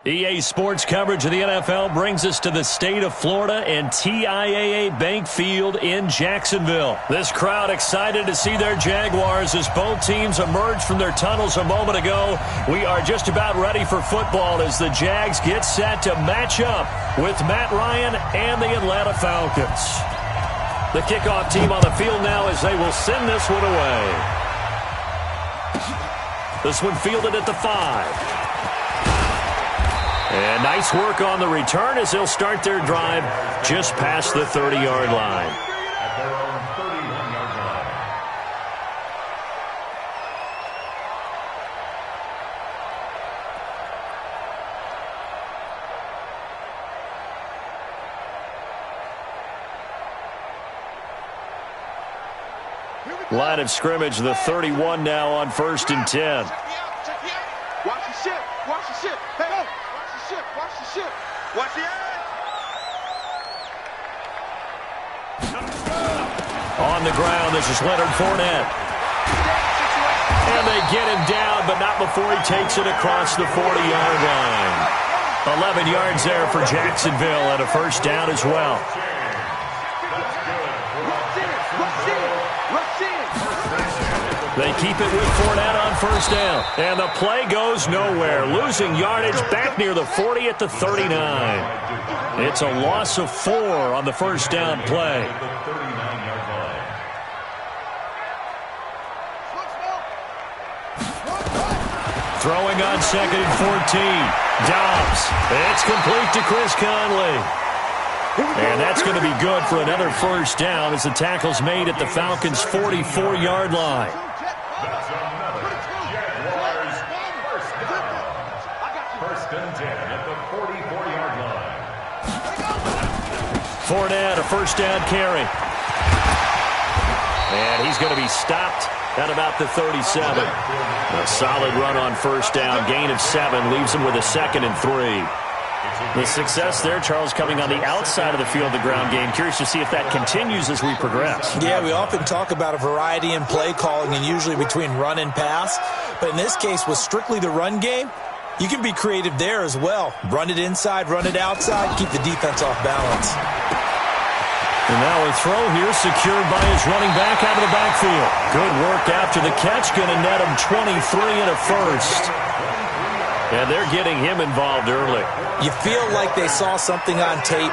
EA Sports coverage of the NFL brings us to the state of Florida and TIAA Bank Field in Jacksonville. This crowd excited to see their Jaguars as both teams emerged from their tunnels a moment ago. We are just about ready for football as the Jags get set to match up with Matt Ryan and the Atlanta Falcons. The kickoff team on the field now as they will send this one away. This one fielded at the 5. And nice work on the return as they'll start their drive just past the 30-yard line. At their own 31-yard line. Line of scrimmage, the 31 now on 1st and 10. Watch the ship. Watch the ship. Hey, watch the ship. Watch the ship. Watch the eye. On the ground, this is Leonard Fournette. And they get him down, but not before he takes it across the 40-yard line. 11 yards there for Jacksonville and a first down as well. They keep it with Fournette on first down. And the play goes nowhere. Losing yardage back near the 40 at the 39. It's a loss of 4 on the first down play. Throwing on 2nd and 14. Dobbs. It's complete to Chris Conley. And that's going to be good for another first down as the tackle's made at the Falcons' 44-yard line. First and 10 at the 44-yard line. Fournette, a first down carry. And he's going to be stopped at about the 37. A solid run on first down. Gain of 7 leaves him with a 2nd and 3. The success there, Charles, coming on the outside of the field, the ground game. Curious to see if that continues as we progress. Yeah, we often talk about a variety in play calling and usually between run and pass. But in this case, with strictly the run game, you can be creative there as well. Run it inside, run it outside, keep the defense off balance. And now a throw here secured by his running back out of the backfield. Good work after the catch. Going to net him 23 and a first. And they're getting him involved early. You feel like they saw something on tape,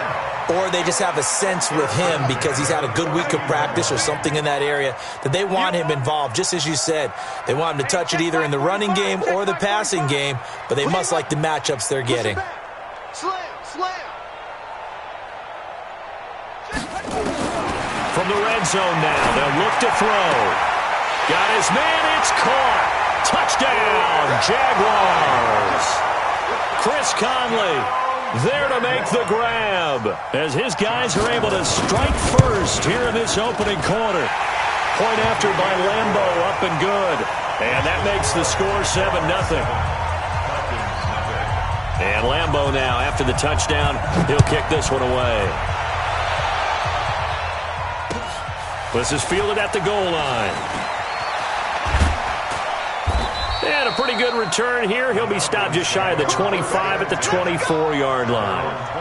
or they just have a sense with him because he's had a good week of practice or something in that area that they want him involved. Just as you said, they want him to touch it either in the running game or the passing game, but they must like the matchups they're getting. Slam. From the red zone now, they'll look to throw. Got his man, it's caught. Touchdown, Jaguars. Chris Conley there to make the grab as his guys are able to strike first here in this opening quarter. Point after by Lambo, up and good. And that makes the score 7-0. And Lambo now, after the touchdown, he'll kick this one away. This is fielded at the goal line. And a pretty good return here. He'll be stopped just shy of the 25 at the 24-yard line.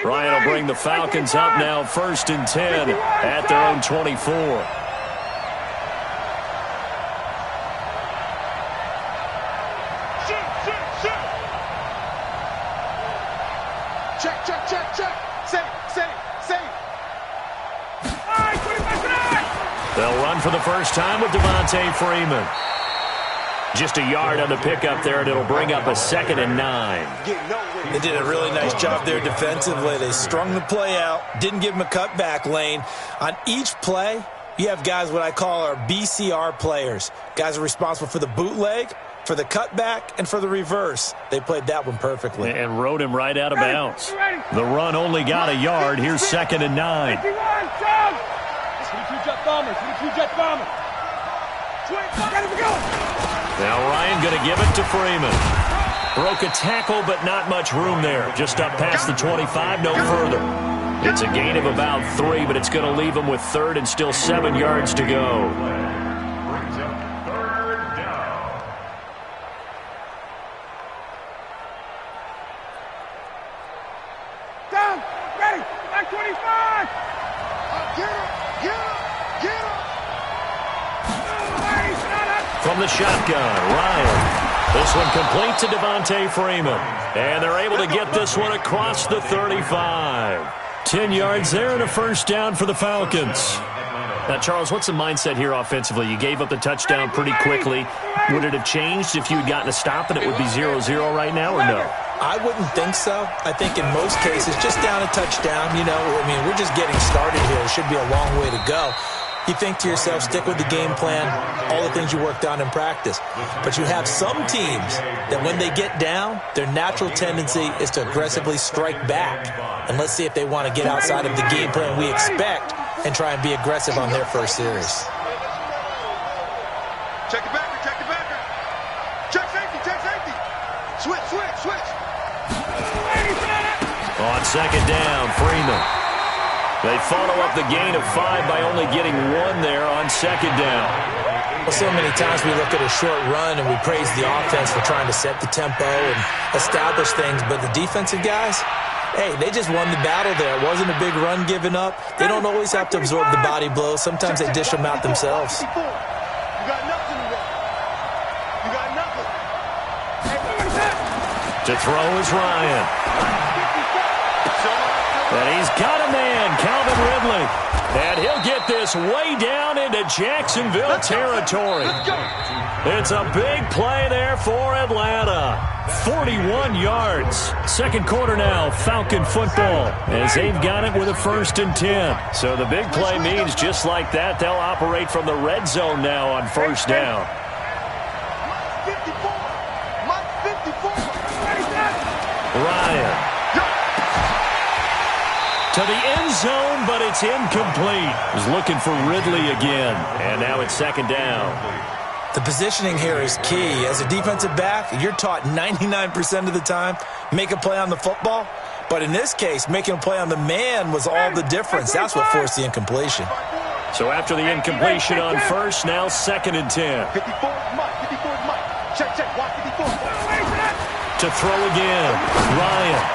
Ryan will bring the Falcons up now 1st and 10 at their own 24. Check. Safe. They'll run for the first time with Devontae Freeman. Just a yard on the pickup there, and it'll bring up a 2nd and 9. They did a really nice job there defensively. They strung the play out, didn't give him a cutback lane. On each play, you have guys what I call our BCR players. Guys are responsible for the bootleg, for the cutback, and for the reverse. They played that one perfectly. And rode him right out of bounds. The run only got a yard. Here's 2nd and 9. Now Ryan going to give it to Freeman. Broke a tackle, but not much room there. Just up past the 25, no further. It's a gain of about 3, but it's going to leave him with 3rd and still 7 yards to go. Brings up 3rd down. Down, ready, back 25. Get him, get him, get him. From the shotgun, Ryan. This one complete to Devontae Freeman. And they're able to get this one across the 35. 10 yards there and a first down for the Falcons. Now, Charles, what's the mindset here offensively? You gave up the touchdown pretty quickly. Would it have changed if you had gotten a stop and it would be 0-0 right now, or no? I wouldn't think so. I think in most cases, just down a touchdown, you know, I mean, we're just getting started here. It should be a long way to go. You think to yourself, stick with the game plan, all the things you worked on in practice. But you have some teams that when they get down, their natural tendency is to aggressively strike back. And let's see if they want to get outside of the game plan we expect and try and be aggressive on their first series. Check the backer, check the backer. Check safety, check safety. Switch, switch, switch. On second down, Freeman. They follow up the gain of 5 by only getting 1 there on second down. Well, so many times we look at a short run and we praise the offense for trying to set the tempo and establish things, but the defensive guys, hey, they just won the battle there. It wasn't a big run given up. They don't always have to absorb the body blows. Sometimes they dish them out themselves. You got nothing to run. You got nothing. To throw is Ryan. And he's got a man, Calvin Ridley. And he'll get this way down into Jacksonville territory. It's a big play there for Atlanta. 41 yards. Second quarter now, Falcon football, as they've got it with a 1st and 10. So the big play means just like that, they'll operate from the red zone now on 1st down. 54. Ryan. To the end zone, but it's incomplete. He's looking for Ridley again. And now it's 2nd down. The positioning here is key. As a defensive back, you're taught 99% of the time, make a play on the football. But in this case, making a play on the man was all the difference. That's what forced the incompletion. So after the incompletion on 1st, now 2nd and 10. 54 is Mike. 54 is Mike. Check, watch 54. To throw again, Ryan.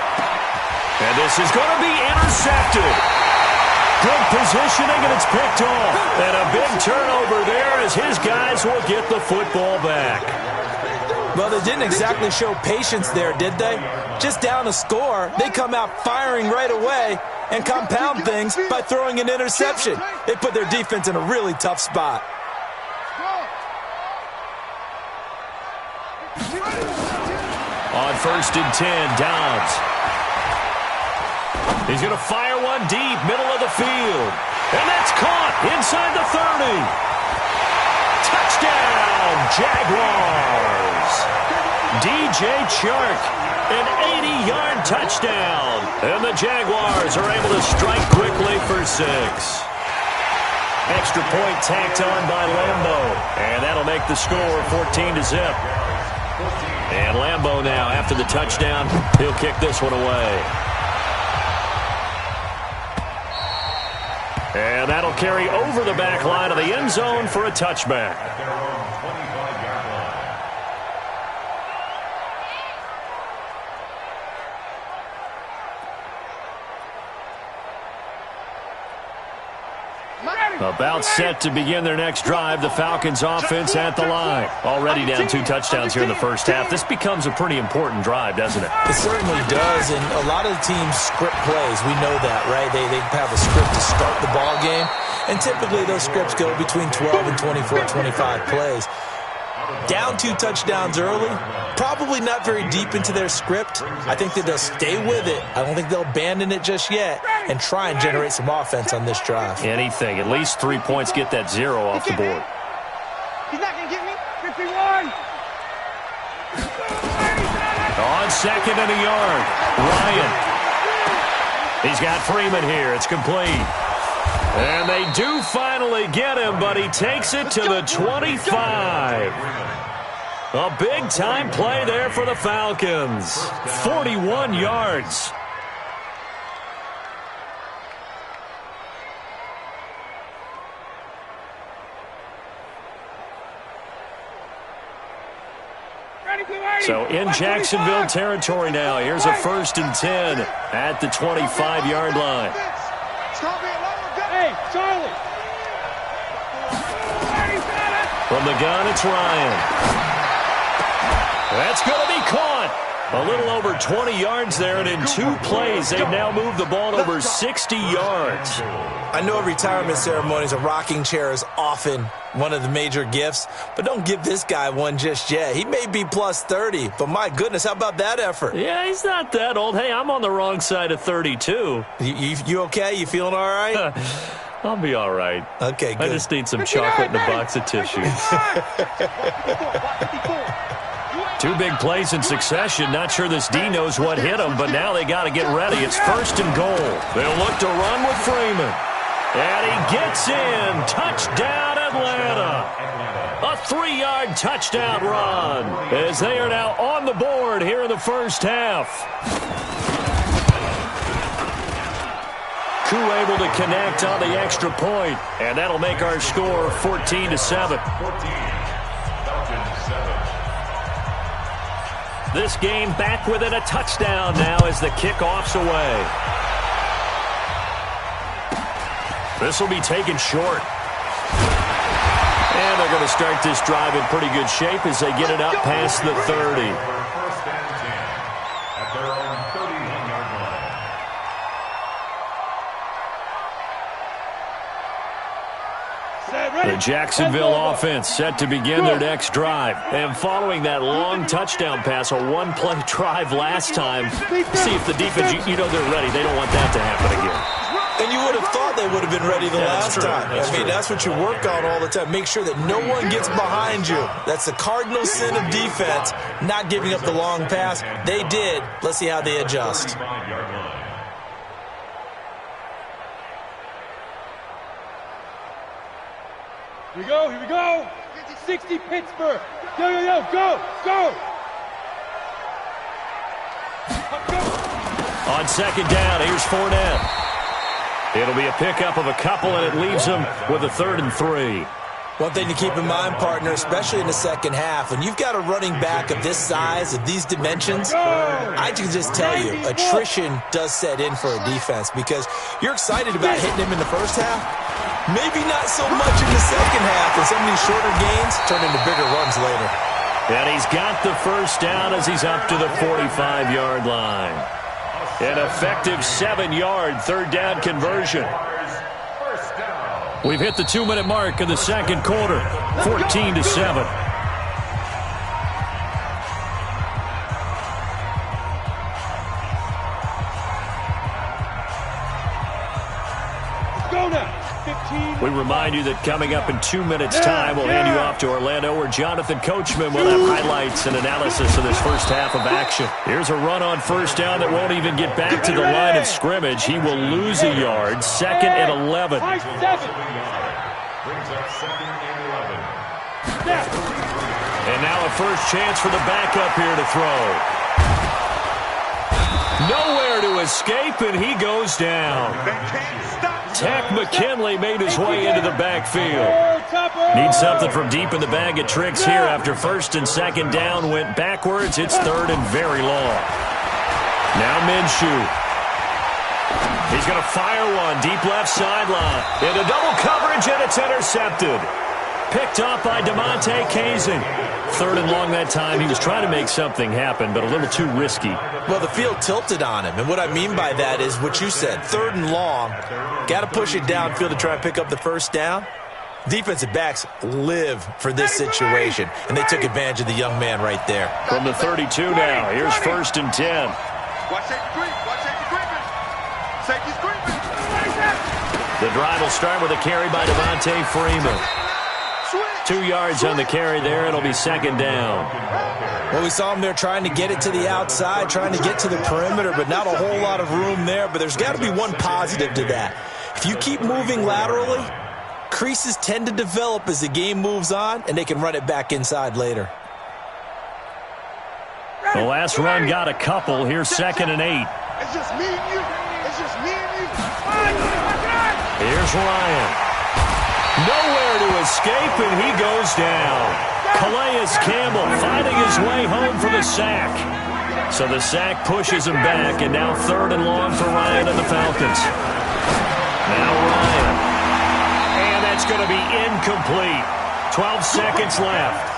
And this is going to be intercepted. Good positioning, and it's picked off. And a big turnover there as his guys will get the football back. Well, they didn't exactly show patience there, did they? Just down a score, they come out firing right away and compound things by throwing an interception. They put their defense in a really tough spot. On 1st and 10, Downs. He's going to fire one deep, middle of the field. And that's caught inside the 30. Touchdown, Jaguars. DJ Chark, an 80-yard touchdown. And the Jaguars are able to strike quickly for 6. Extra point tacked on by Lambo. And that'll make the score 14-0. And Lambo now, after the touchdown, he'll kick this one away. And that'll carry over the back line of the end zone for a touchback. About set to begin their next drive, the Falcons offense at the line. Already down 2 touchdowns here in the first half. This becomes a pretty important drive, doesn't it? It certainly does, and a lot of the teams script plays. We know that, right? They have a script to start the ball game, and typically those scripts go between 12 and 24, 25 plays. Down 2 touchdowns early, probably not very deep into their script. I think that they'll stay with it. I don't think they'll abandon it just yet and try and generate some offense on this drive. Anything. At least 3 points, get that 0 off the board. He's not going to get me. 51. On 2nd and a yard, Ryan. He's got Freeman here. It's complete. And they do finally get him, but he takes it to the 25. A big-time play there for the Falcons. 41 yards. So in Jacksonville territory now. Here's a 1st and 10 at the 25-yard line. Hey, Charlie. From the gun, it's Ryan. That's going to be caught. A little over 20 yards there, and in 2 plays, they've now moved the ball over 60 yards. I know retirement ceremonies, a rocking chair is often one of the major gifts, but don't give this guy one just yet. He may be plus 30, but my goodness, how about that effort? Yeah, he's not that old. Hey, I'm on the wrong side of 32. You okay? You feeling all right? I'll be all right. Okay, good. I just need some chocolate and a box of tissues. 2 big plays in succession. Not sure this D knows what hit him, but now they got to get ready. It's 1st and goal. They'll look to run with Freeman. And he gets in. Touchdown, Atlanta. A 3-yard touchdown run as they are now on the board here in the first half. Koo able to connect on the extra point, and that'll make our score 14-7. This game back within a touchdown now as the kickoff's away. This will be taken short. And they're going to start this drive in pretty good shape as they get it up past the 30. 1st and 10 at their own 31-yard line. The Jacksonville offense set to begin their next drive. And following that long touchdown pass, a 1-play drive last time, see if the defense, you know they're ready. They don't want that to happen again. And you would have thought they would have been ready the last time. That's what you work on all the time. Make sure that no one gets behind you. That's the cardinal sin of defense, not giving up the long pass. They did. Let's see how they adjust. Here we go. 60 Pittsburgh. Yo, go. On 2nd down, here's Fournette. It'll be a pickup of a couple, and it leaves them with a 3rd and 3. One thing to keep in mind, partner, especially in the second half, when you've got a running back of this size, of these dimensions, I can just tell you, attrition does set in for a defense because you're excited about hitting him in the first half. Maybe not so much in the second half, and some of these shorter gains turn into bigger runs later. And he's got the 1st down as he's up to the 45-yard line. An effective 7-yard 3rd down conversion. We've hit the 2-minute mark in the second quarter, 14-7. We remind you that coming up in 2 minutes' time, we'll hand you off to Orlando, where Jonathan Coachman will have highlights and analysis of this first half of action. Here's a run on 1st down that won't even get back to the line of scrimmage. He will lose a yard. 2nd and 11. Brings up 2nd and 11. And now a first chance for the backup here to throw. Nowhere to escape, and he goes down. Takk McKinley made his way into the backfield. Needs something from deep in the bag of tricks here after 1st and 2nd down went backwards. It's 3rd and very long. Now Minshew. He's going to fire one deep left sideline. Into double coverage, and it's intercepted. Picked up by DeMonte Kazee. 3rd and long that time. He was trying to make something happen, but a little too risky. Well, the field tilted on him, and what I mean by that is what you said. 3rd and long. Got to push it downfield to try and pick up the 1st down. Defensive backs live for this situation, and they took advantage of the young man right there. From the 32 now, here's 1st and 10. Watch safety creeping. Safety's creeping. The drive will start with a carry by Devontae Freeman. 2 yards on the carry there. It'll be 2nd down. Well, we saw him there trying to get it to the outside, trying to get to the perimeter, but not a whole lot of room there. But there's got to be one positive to that. If you keep moving laterally, creases tend to develop as the game moves on, and they can run it back inside later. The last run got a couple. Here's 2nd and 8. It's just me and you. It's just me and you. Here's Ryan. Nowhere to escape, and he goes down. Calais Campbell finding his way home for the sack. So the sack pushes him back, and now 3rd and long for Ryan and the Falcons. Now Ryan. And that's going to be incomplete. 12 seconds left.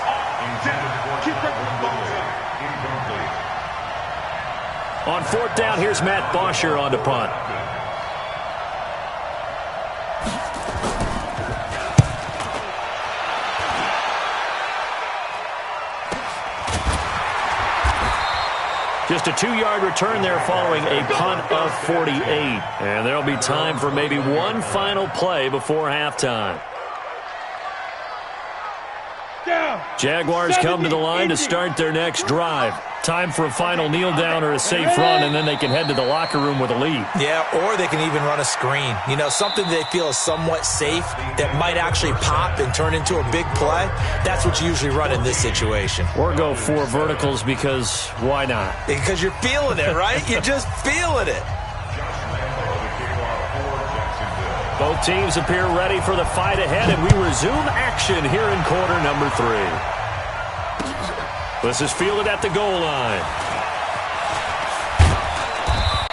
On 4th down, here's Matt Bosher on to punt. Just a 2-yard return there following a punt of 48. And there'll be time for maybe one final play before halftime. Jaguars come to the line to start their next drive. Time for a final kneel down or a safe run, and then they can head to the locker room with a lead. Yeah, or they can even run a screen. You know, something they feel is somewhat safe that might actually pop and turn into a big play. That's what you usually run in this situation. Or go 4 verticals because why not? Because you're feeling it, right? You're just feeling it. Both teams appear ready for the fight ahead, and we resume action here in quarter number 3. This is fielded at the goal line.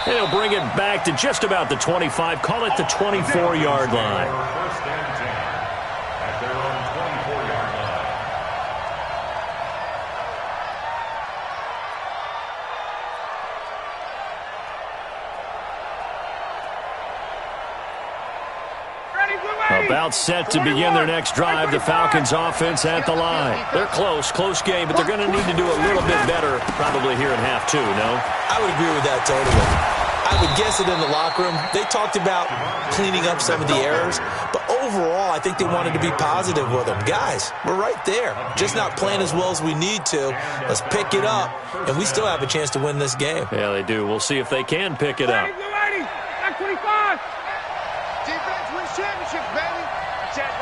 And he'll bring it back to just about the 25, call it the 24-yard line. First and 10 at their own 24-yard line. About set to begin their next drive, the Falcons offense at the line. They're close game, but they're going to need to do a little bit better probably here in half 2, no? I would agree with that totally. I would guess it in the locker room. They talked about cleaning up some of the errors, but overall, I think they wanted to be positive with them. Guys, we're right there. Just not playing as well as we need to. Let's pick it up, and we still have a chance to win this game. Yeah, they do. We'll see if they can pick it up. Defense wins championships, baby. Check.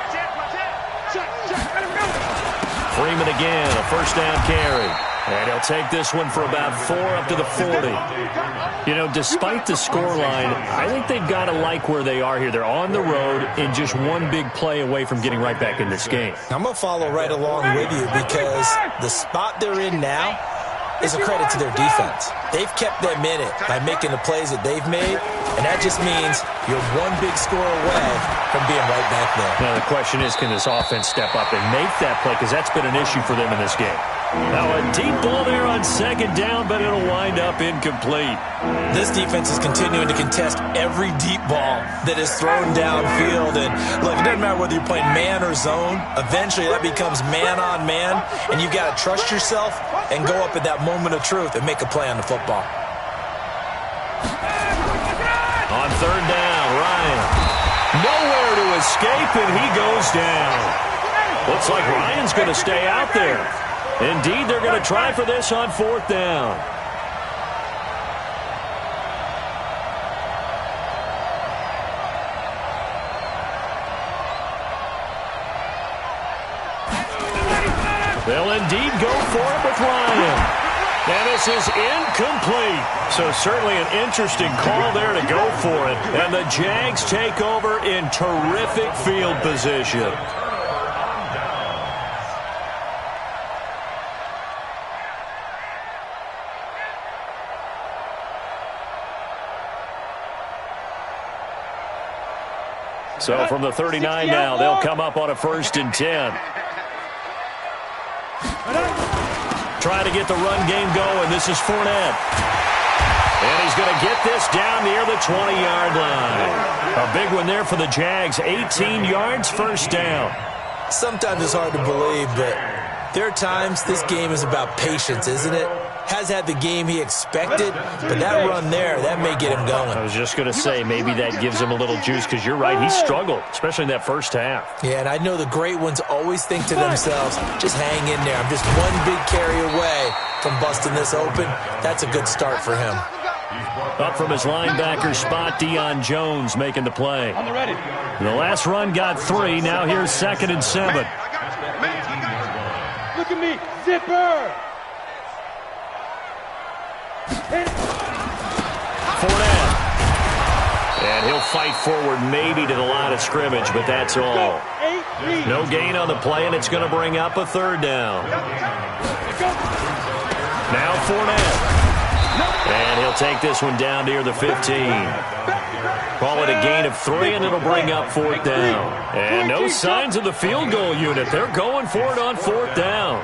Freeman again, a 1st down carry. And he'll take this one for about 4 up to the 40. You know, despite the scoreline, I think they've got to like where they are here. They're on the road and just one big play away from getting right back in this game. I'm going to follow right along with you because the spot they're in now is a credit to their defense. They've kept them in it by making the plays that they've made, and that just means you're one big score away from being right back there. Now, the question is, can this offense step up and make that play? Because that's been an issue for them in this game. Now, a deep ball there on 2nd down, but it'll wind up incomplete. This defense is continuing to contest every deep ball that is thrown downfield. And, look, it doesn't matter whether you're playing man or zone. Eventually, that becomes man on man, and you've got to trust yourself and go up at that moment of truth and make a play on the football. On 3rd down, Ryan. Nowhere to escape, and he goes down. Looks like Ryan's going to stay out there. Indeed, they're going to try for this on 4th down. They'll indeed go for it with Ryan. And this is incomplete. So certainly an interesting call there to go for it. And the Jags take over in terrific field position. So from the 39 now, they'll come up on a 1st and 10. Trying to get the run game going. This is Fournette. And he's going to get this down near the 20-yard line. A big one there for the Jags. 18 yards, 1st down. Sometimes it's hard to believe, but there are times this game is about patience, isn't it? Has had the game he expected, but that run there, that may get him going. I was just going to say, maybe that gives him a little juice, because you're right, he struggled, especially in that 1st half. Yeah, and I know the great ones always think to themselves, just hang in there. I'm just one big carry away from busting this open. That's a good start for him. Up from his linebacker spot, Deion Jones making the play. On the ready. The last run got 3. Now here's 2nd and 7. Look at me. Zipper. Fournette. And he'll fight forward maybe to the line of scrimmage, but that's all. No gain on the play, and it's going to bring up a 3rd down. Now Fournette. And he'll take this one down near the 15. Call it a gain of 3, and it'll bring up 4th down. And no signs of the field goal unit. They're going for it on 4th down.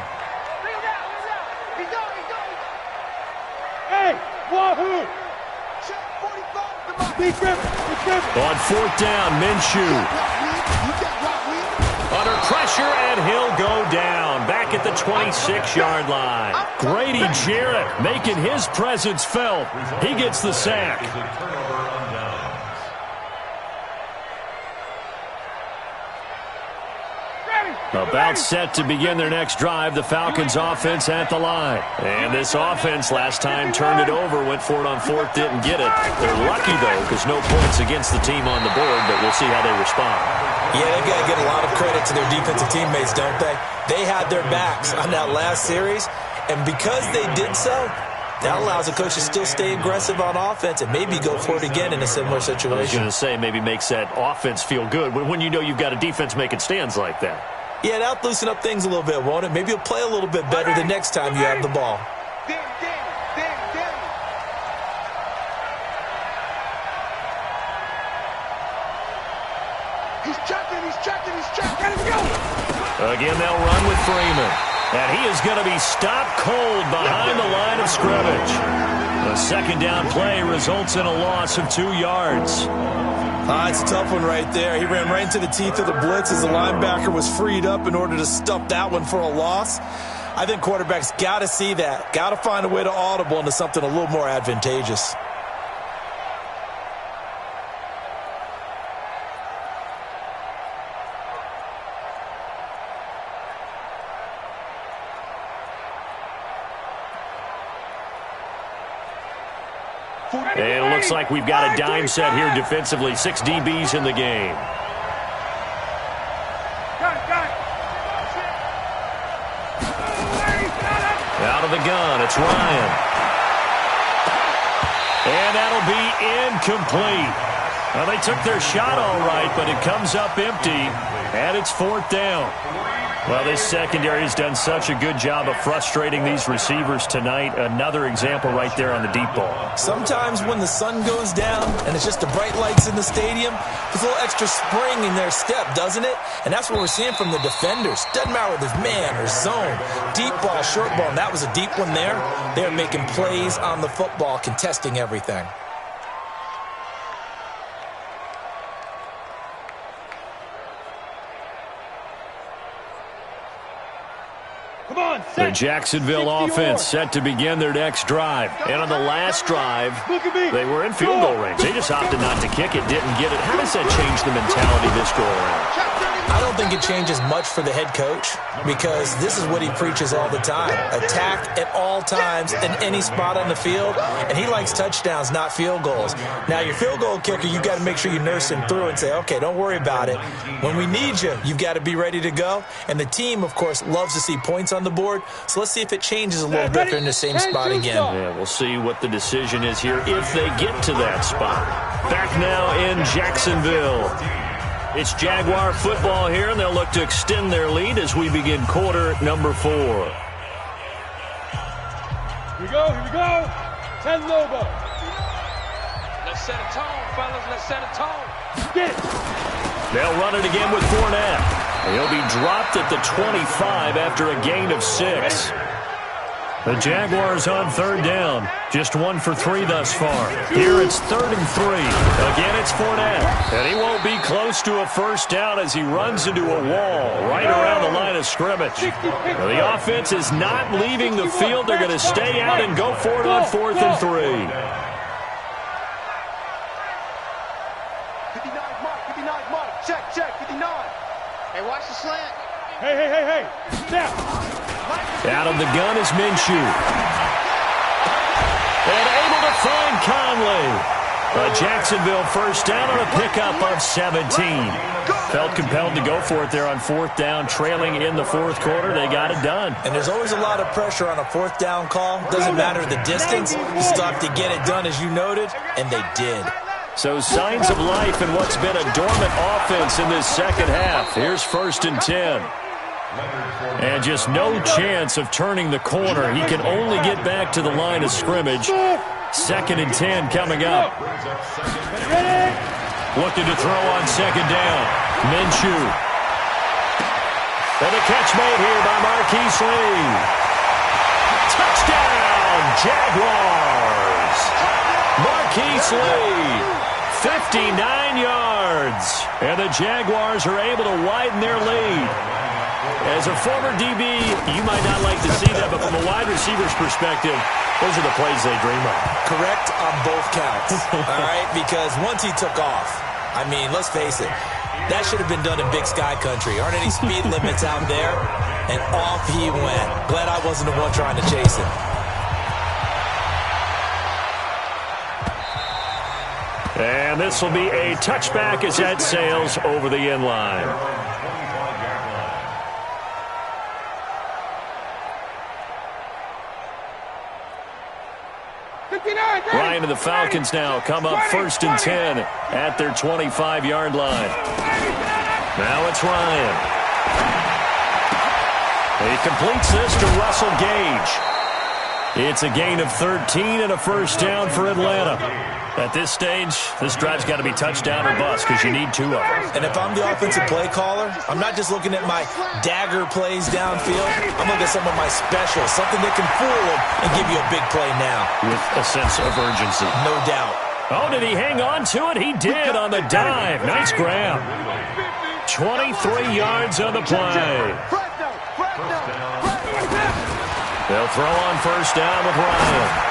Hey, Wahoo! On 4th down, Minshew. Under pressure, and he'll go down. Back at the 26-yard line. Grady Jarrett making his presence felt. He gets the sack. About set to begin their next drive, the Falcons offense at the line. And this offense last time turned it over, went for it on 4th, didn't get it. They're lucky, though, because no points against the team on the board, but we'll see how they respond. Yeah, they've got to give a lot of credit to their defensive teammates, don't they? They had their backs on that last series, and because they did so, that allows the coach to still stay aggressive on offense and maybe go for it again in a similar situation. I was going to say, maybe makes that offense feel good when you know you've got a defense making stands like that. Yeah, that'll loosen up things a little bit, won't it? Maybe you'll play a little bit better the next time you have the ball. He's checking. Let's go. Again, they'll run with Freeman. And he is going to be stopped cold behind the line of scrimmage. A 2nd down play results in a loss of 2 yards. It's a tough one right there. He ran right into the teeth of the blitz as the linebacker was freed up in order to stuff that one for a loss. I think quarterbacks got to see that. Got to find a way to audible into something a little more advantageous. And it looks like we've got a dime set here defensively. 6 DBs in the game. Out of the gun, it's Ryan. And that'll be incomplete. Well, they took their shot all right, but it comes up empty, and it's 4th down. Well, this secondary has done such a good job of frustrating these receivers tonight. Another example right there on the deep ball. Sometimes when the sun goes down and it's just the bright lights in the stadium, there's a little extra spring in their step, doesn't it? And that's what we're seeing from the defenders. Doesn't matter whether it's man or zone, deep ball, short ball, and that was a deep one there. They're making plays on the football, contesting everything. The Jacksonville offense set to begin their next drive. And on the last drive, they were in field goal range. They just opted not to kick it, didn't get it. How does that change the mentality this go around? I don't think it changes much for the head coach because this is what he preaches all the time. Attack at all times in any spot on the field, and he likes touchdowns, not field goals. Now, your field goal kicker, you've got to make sure you nurse him through and say, okay, don't worry about it. When we need you, you've got to be ready to go. And the team, of course, loves to see points on the board, so let's see if it changes a little bit. They're in the same spot again. Yeah, we'll see what the decision is here if they get to that spot. Back now in Jacksonville. It's Jaguar football here, and they'll look to extend their lead as we begin quarter number 4. Here we go. 10 Lobo. Let's set a tone, fellas. Let's set a tone. Get it. They'll run it again with Fournette. He'll be dropped at the 25 after a gain of 6. The Jaguars on 3rd down. Just 1 for 3 thus far. Here it's 3rd and 3. Again, it's Fournette. And he won't be close to a first down as he runs into a wall right around the line of scrimmage. Now, the offense is not leaving the field. They're going to stay out and go for it on 4th and 3. 59 mark. Check. 59. Hey, watch the slant. Hey. Now. Out of the gun is Minshew. And able to find Conley. A Jacksonville first down on a pickup of 17. Felt compelled to go for it there on fourth down, trailing in the fourth quarter. They got it done. And there's always a lot of pressure on a fourth down call. Doesn't matter the distance. You still have to get it done, as you noted, and they did. So signs of life in what's been a dormant offense in this second half. Here's 1st and 10. And just no chance of turning the corner. He can only get back to the line of scrimmage. 2nd and 10 coming up. Looking to throw on 2nd down. Minshew. And the catch made here by Marquise Lee. Touchdown, Jaguars. Marquise Lee. 59 yards. And the Jaguars are able to widen their lead. As a former DB, you might not like to see that, but from a wide receiver's perspective, those are the plays they dream of. Correct on both counts, all right? Because once he took off, I mean, let's face it, that should have been done in Big Sky Country. Aren't any speed limits out there? And off he went. Glad I wasn't the one trying to chase him. And this will be a touchback as that sails over the end line. Ryan and the Falcons now come up 1st and 10 at their 25-yard line. Now it's Ryan. He completes this to Russell Gage. It's a gain of 13 and a first down for Atlanta. At this stage, this drive's got to be touchdown or bust because you need 2 of them. And if I'm the offensive play caller, I'm not just looking at my dagger plays downfield. I'm looking at some of my specials, something that can fool them and give you a big play now. With a sense of urgency. No doubt. Oh, did he hang on to it? He did on the dive. Nice grab. 23 yards on the play. They'll throw on first down with Ryan.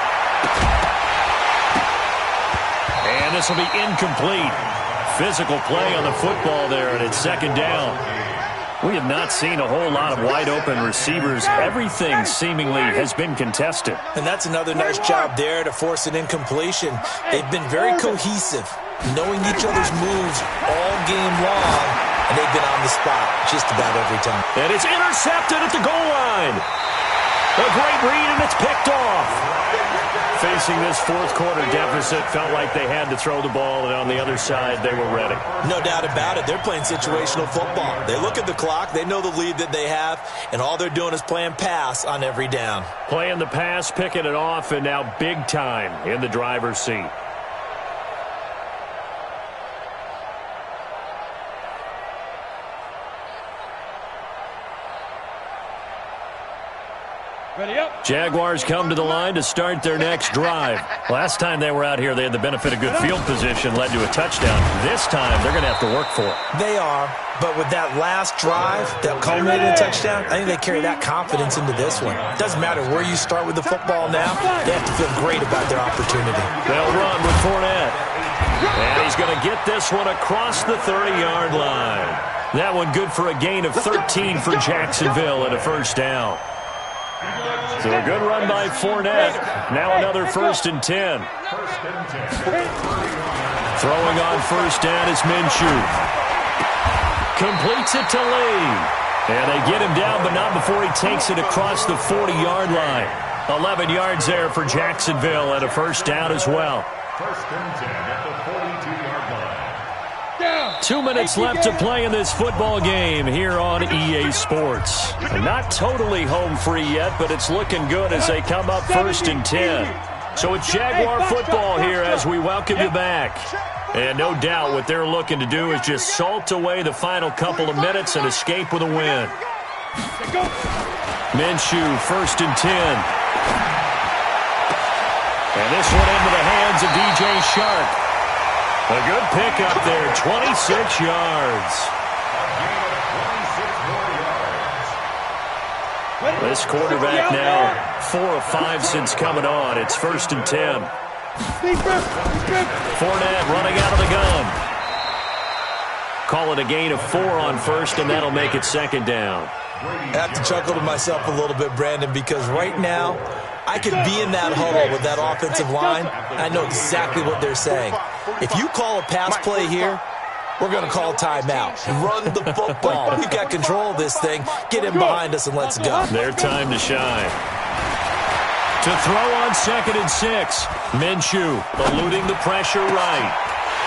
And this will be incomplete. Physical play on the football there, and it's 2nd down. We have not seen a whole lot of wide-open receivers. Everything seemingly has been contested. And that's another nice job there to force an incompletion. They've been very cohesive, knowing each other's moves all game long, and they've been on the spot just about every time. And it's intercepted at the goal line. A great read, and it's picked off. Facing this fourth quarter deficit, felt like they had to throw the ball, and on the other side, they were ready. No doubt about it. They're playing situational football. They look at the clock, they know the lead that they have, and all they're doing is playing pass on every down. Playing the pass, picking it off, and now big time in the driver's seat. Ready up. Jaguars come to the line to start their next drive. Last time they were out here, they had the benefit of good field position, led to a touchdown. This time, they're going to have to work for it. They are, but with that last drive that culminated in a touchdown, I think they carry that confidence into this one. It doesn't matter where you start with the football now. They have to feel great about their opportunity. They'll run with Fournette. And he's going to get this one across the 30-yard line. That one good for a gain of 13 for Jacksonville and a first down. So a good run by Fournette. Now another 1st and 10. Throwing on first down is Minshew. Completes it to Lee. And they get him down, but not before he takes it across the 40-yard line. 11 yards there for Jacksonville and a first down as well. 1st and 10 at the 42-yard line. 2 minutes left to play in this football game here on EA Sports. Not totally home free yet, but it's looking good as they come up 1st and 10. So it's Jaguar football here as we welcome you back. And no doubt what they're looking to do is just salt away the final couple of minutes and escape with a win. Minshew, 1st and 10. And this one into the hands of DJ Shark. A good pickup there, 26 yards. This quarterback now 4 of 5 since coming on. It's 1st and 10. Fournette running out of the gun. Call it a gain of 4 on first, and that'll make it 2nd down. I have to chuckle to myself a little bit, Brandon, because right now I could be in that huddle with that offensive line. I know exactly what they're saying. If you call a pass play here, we're going to call timeout. Run the football. We've got control of this thing. Get him behind us and let's go. Their time to shine. To throw on 2nd and 6. Minshew eluding the pressure right.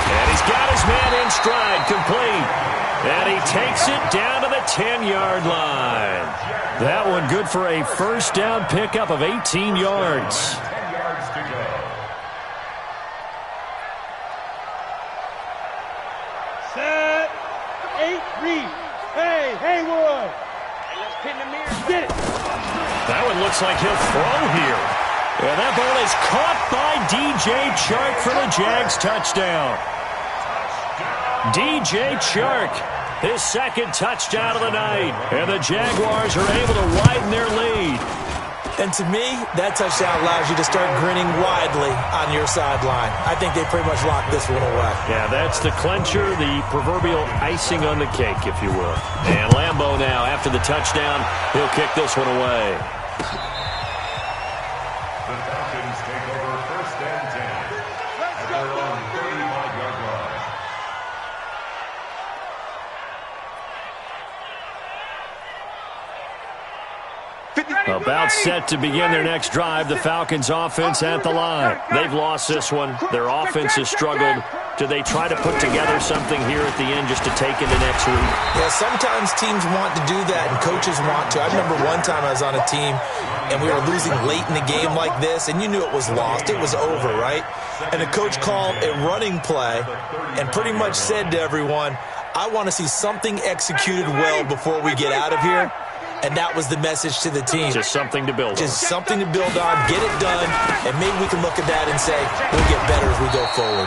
And he's got his man in stride, complete. And he takes it down to the 10-yard line. That one good for a first down pickup of 18 yards. 10 yards to go. Set. 8, read. Hey, Haywood. Hey, let's pin the mirror. Get it. That one looks like he'll throw here. And that ball is caught by DJ Chark for the Jags touchdown. DJ Chark, his 2nd touchdown of the night. And the Jaguars are able to widen their lead. And to me, that touchdown allows you to start grinning widely on your sideline. I think they pretty much locked this one away. Yeah, that's the clincher, the proverbial icing on the cake, if you will. And Lambeau now, after the touchdown, he'll kick this one away. The Falcons take over 1st and 10 at their own 35-yard line. About set to begin their next drive, the Falcons offense at the line. They've lost this one. Their offense has struggled. Do they try to put together something here at the end just to take into next week? Yeah, sometimes teams want to do that and coaches want to. I remember one time I was on a team and we were losing late in the game like this, and you knew it was lost. It was over, right? And the coach called a running play and pretty much said to everyone, I want to see something executed well before we get out of here. And that was the message to the team. Just something to build on. Just something to build on, get it done, and maybe we can look at that and say, we'll get better as we go forward.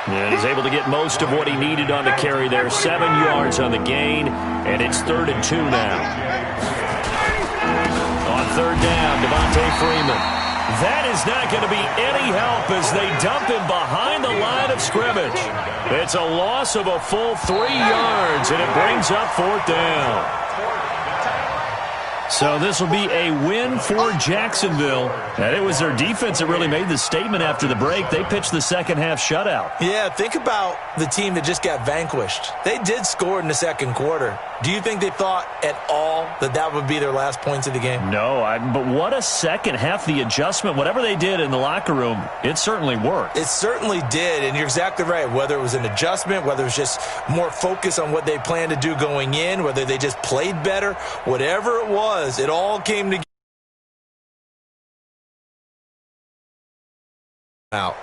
And he's able to get most of what he needed on the carry there. 7 yards on the gain, and it's 3rd and 2 now. On 3rd down, Devontae Freeman. That is not going to be any help as they dump him behind the line of scrimmage. It's a loss of a full 3 yards, and it brings up 4th down. So this will be a win for Jacksonville. And it was their defense that really made the statement after the break. They pitched the second half shutout. Yeah, think about the team that just got vanquished. They did score in the 2nd quarter. Do you think they thought at all that that would be their last points of the game? No, but what a second half. The adjustment, whatever they did in the locker room, it certainly worked. It certainly did, and you're exactly right. Whether it was an adjustment, whether it was just more focus on what they planned to do going in, whether they just played better, whatever it was, it all came together. Out.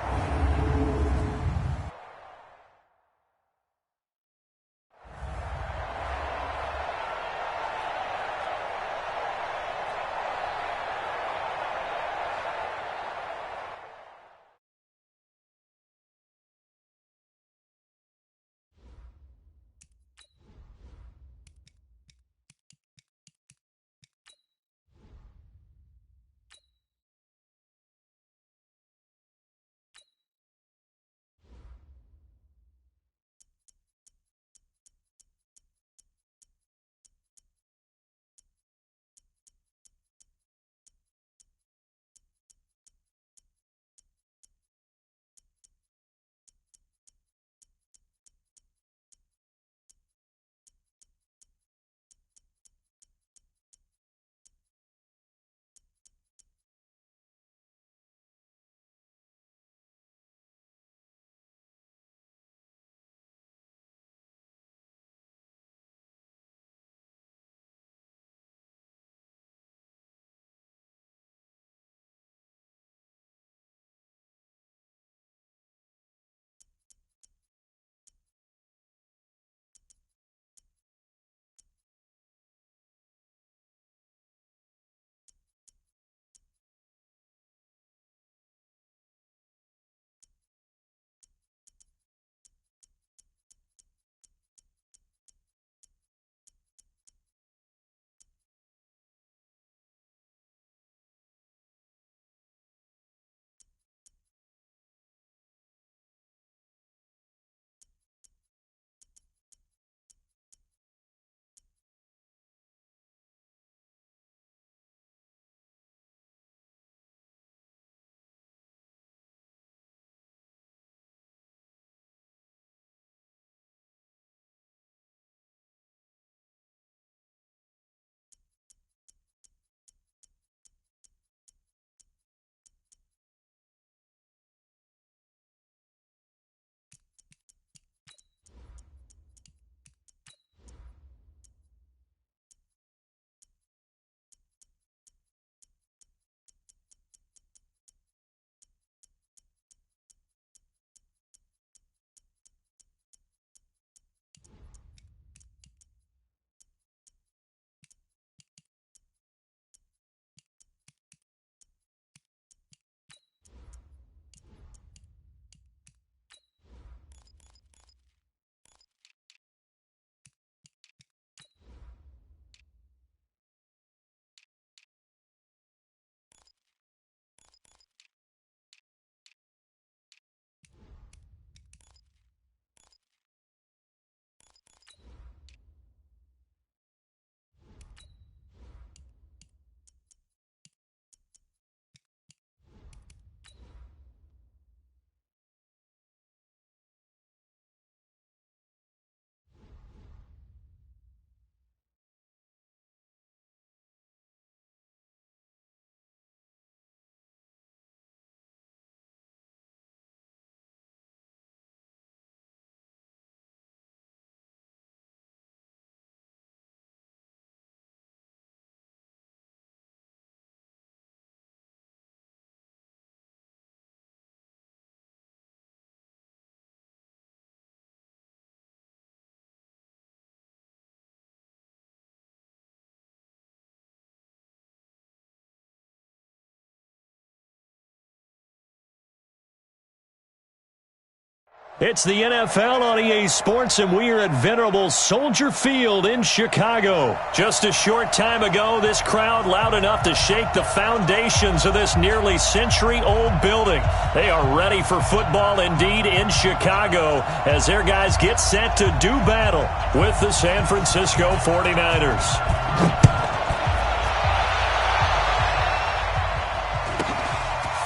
It's the NFL on EA Sports, and we are at venerable Soldier Field in Chicago. Just a short time ago, this crowd loud enough to shake the foundations of this nearly century-old building. They are ready for football indeed in Chicago as their guys get set to do battle with the San Francisco 49ers.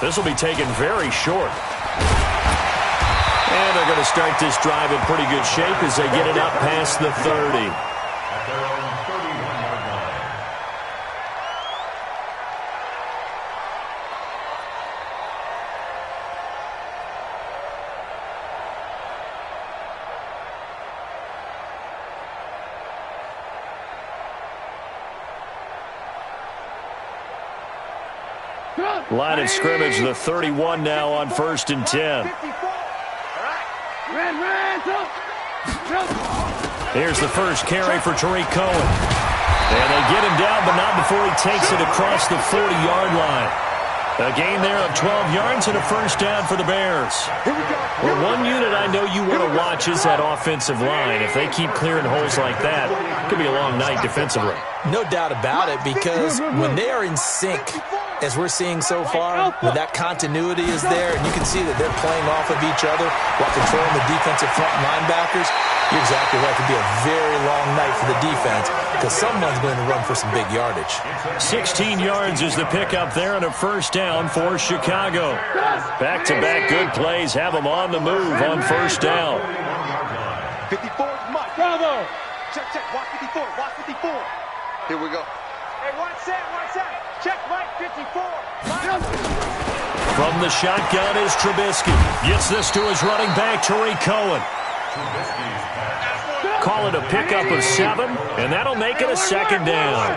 This will be taken very short. And they're going to start this drive in pretty good shape as they get it up past the 30. At their own 31-yard line. Line of scrimmage, the 31 now on 1st and 10. Here's the first carry for Tariq Cohen. And they get him down, but not before he takes it across the 40-yard line. A gain there of 12 yards and a first down for the Bears. Well, one unit I know you want to watch is that offensive line. If they keep clearing holes like that, it could be a long night defensively. No doubt about it, because when they are in sync, as we're seeing so far, when that continuity is there, and you can see that they're playing off of each other while controlling the defensive front linebackers, you're exactly right. It could be a very long night for the defense because someone's going to run for some big yardage. 16 yards is the pickup there and a first down for Chicago. Back-to-back good plays have them on the move on first down. 54 is Mike. Bravo. Check, watch 54, watch 54. Here we go. Hey, watch that. Check, Mike, 54. From the shotgun is Trubisky. Gets this to his running back, Tariq Cohen. Call it a pickup of 7, and that'll make it a second down.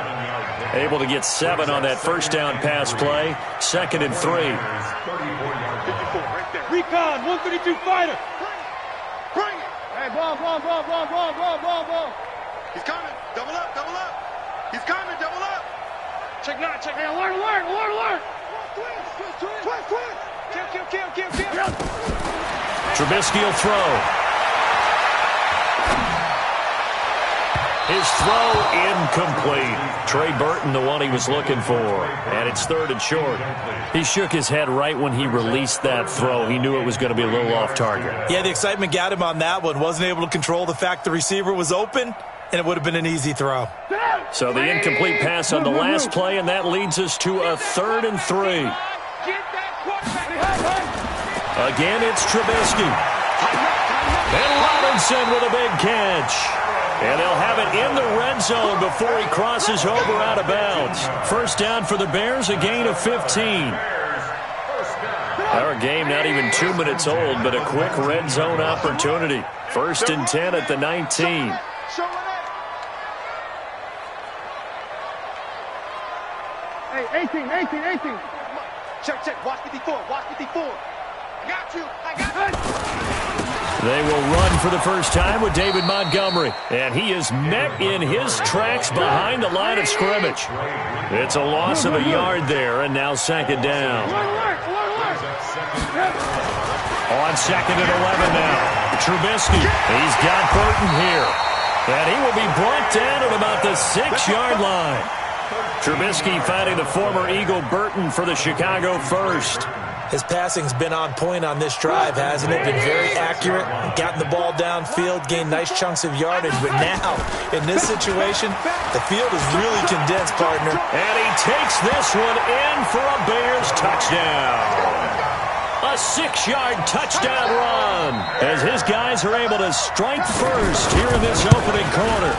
Able to get 7 on that first down pass play. 2nd and 3. 54 right there. Recon, 132 fighter. Bring it. Hey, ball. He's coming. Double up. He's coming. Double up. Check. Hey, alert. Twist. Kill. Trubisky will throw. His throw incomplete. Trey Burton, the one he was looking for. And it's 3rd and short. He shook his head right when he released that throw. He knew it was going to be a little off target. Yeah, the excitement got him on that one. Wasn't able to control the fact the receiver was open, and it would have been an easy throw. So the incomplete pass on the last play, and that leads us to a 3rd and 3. Again, it's Trubisky. And Robinson with a big catch. And they'll have it in the red zone before he crosses over out of bounds. First down for the Bears, a gain of 15. Our game not even 2 minutes old, but a quick red zone opportunity. 1st and 10 at the 19. Hey, 18. Check. Watch 54. I got you. They will run for the first time with David Montgomery. And he is met in his tracks behind the line of scrimmage. It's a loss of a yard there, and now 2nd down. On 2nd and 11 now. Trubisky. He's got Burton here. And he will be brought down at about the 6-yard line. Trubisky finding the former Eagle Burton for the Chicago first. His passing's been on point on this drive, hasn't it? Been very accurate, gotten the ball downfield, gained nice chunks of yardage. But now, in this situation, the field is really condensed, partner. And he takes this one in for a Bears touchdown. A 6-yard touchdown run as his guys are able to strike first here in this opening quarter.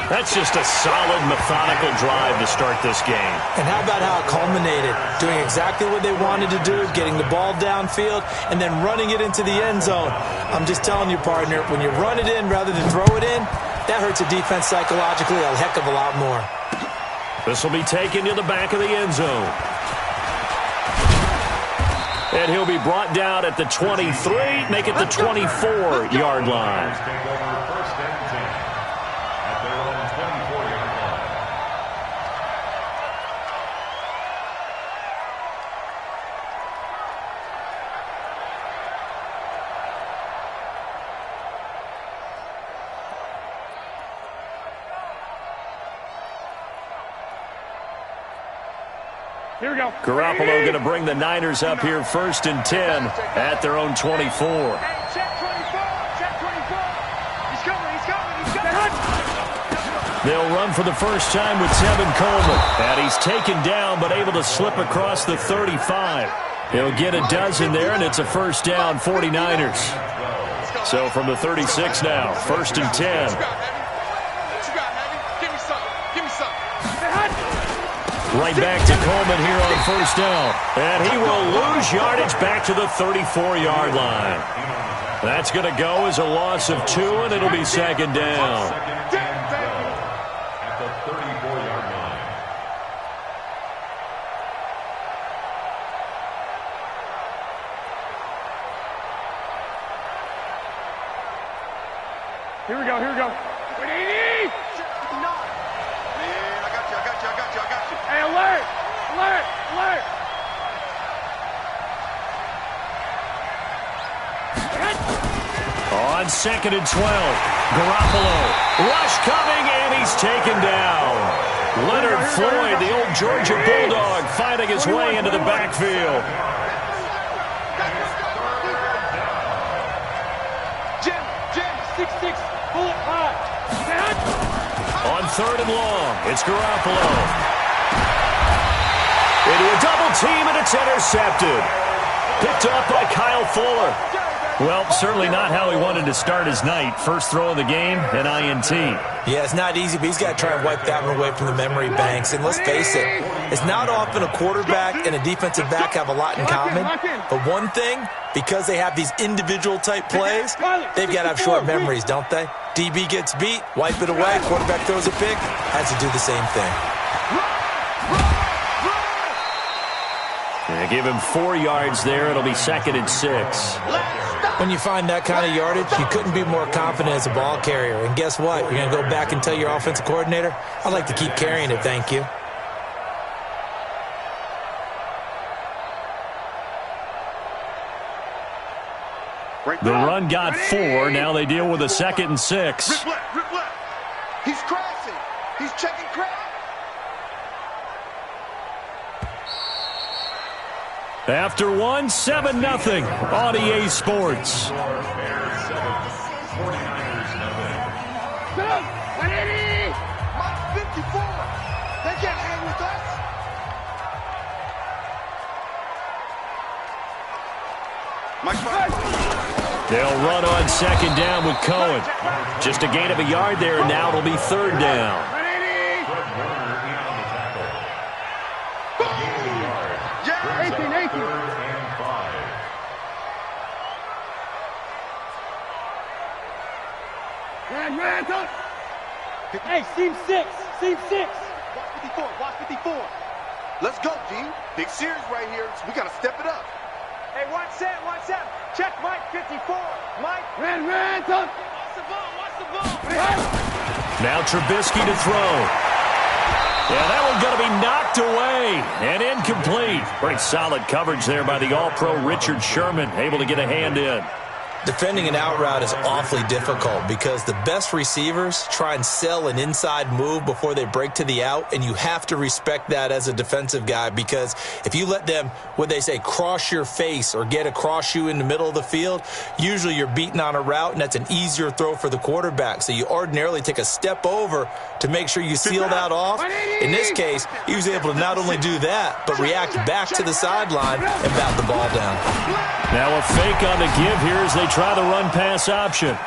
That's just a solid, methodical drive to start this game. And how about how it culminated? Doing exactly what they wanted to do, getting the ball downfield, and then running it into the end zone. I'm just telling you, partner, when you run it in rather than throw it in, that hurts a defense psychologically a heck of a lot more. This will be taken to the back of the end zone. And he'll be brought down at the 23, make it the 24-yard line. Here we go. Garoppolo going to bring the Niners up here 1st and 10 at their own 24. Hey, check 24. Check 24. He's coming. He's coming. He's coming. They'll run for the first time with Tevin Coleman. And he's taken down but able to slip across the 35. He'll get a dozen there, and it's a first down, 49ers. So from the 36 now, 1st and 10. Right back to Coleman here on first down. And he will lose yardage back to the 34-yard line. That's going to go as a loss of 2, and it'll be 2nd down. At the 34-yard line. Here we go. Here we go. 180. Hey, alert! Alert! Alert! On 2nd and 12, Garoppolo. Rush coming, and he's taken down. Leonard Floyd, the old Georgia Bulldog, finding his way into the backfield. Jim, 6'6", pull it high. On 3rd and long, it's Garoppolo. Into a double team, and it's intercepted. Picked up by Kyle Fuller. Well, certainly not how he wanted to start his night. First throw of the game, an INT. Yeah, it's not easy, but he's got to try and wipe that one away from the memory banks. And let's face it, it's not often a quarterback and a defensive back have a lot in common. But one thing, because they have these individual type plays, they've got to have short memories, don't they? DB gets beat, wipe it away, quarterback throws a pick, has to do the same thing. They give him 4 yards there. It'll be 2nd and 6. When you find that kind of yardage, you couldn't be more confident as a ball carrier. And guess what? You're going to go back and tell your offensive coordinator, I'd like to keep carrying it, thank you. The run got 4. Now they deal with a 2nd and 6. Rip left. He's crashing. He's checking crash. After 1, 7-0 on EA Sports. Bears 7, 49ers 180. Mike 54. They can't hang with us. Mike 5. They'll run on 2nd down with Cohen. Just a gain of a yard there, and now it'll be 3rd down. 180. Fred Warner in on the tackle. Gain of a yard. 18. 3rd and 5. Ran, up. Hey, seam 6. Seam 6. Watch 54. Let's go, G. Big series right here. So we got to step it up. Hey, watch that. Check Mike 54. Mike. Ran, up. Watch the ball. Now Trubisky to throw. Yeah, that one's going to be knocked away and incomplete. Pretty solid coverage there by the All-Pro Richard Sherman, able to get a hand in. Defending an out route is awfully difficult because the best receivers try and sell an inside move before they break to the out, and you have to respect that as a defensive guy because if you let them, what they say, cross your face or get across you in the middle of the field, usually you're beaten on a route, and that's an easier throw for the quarterback. So you ordinarily take a step over to make sure you seal that off. In this case, he was able to not only do that, but react back to the sideline and bat the ball down. Now a fake on the give here as they try the run-pass option.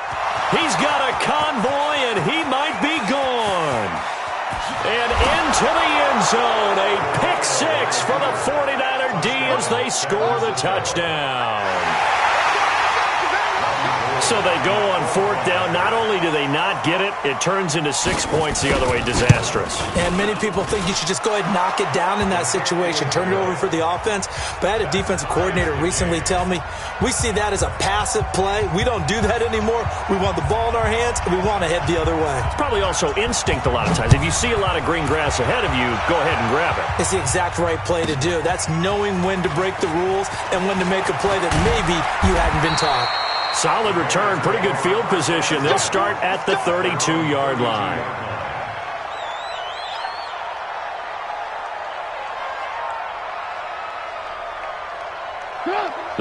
He's got a convoy, and he might be gone. And into the end zone, a pick 6 for the 49er D as they score the touchdown. So they go on 4th down. Not only do they not get it, it turns into 6 points the other way. Disastrous. And many people think you should just go ahead and knock it down in that situation, turn it over for the offense. But I had a defensive coordinator recently tell me, we see that as a passive play. We don't do that anymore. We want the ball in our hands, and we want to head the other way. It's probably also instinct a lot of times. If you see a lot of green grass ahead of you, go ahead and grab it. It's the exact right play to do. That's knowing when to break the rules and when to make a play that maybe you hadn't been taught. Solid return, pretty good field position. They'll start at the 32-yard line.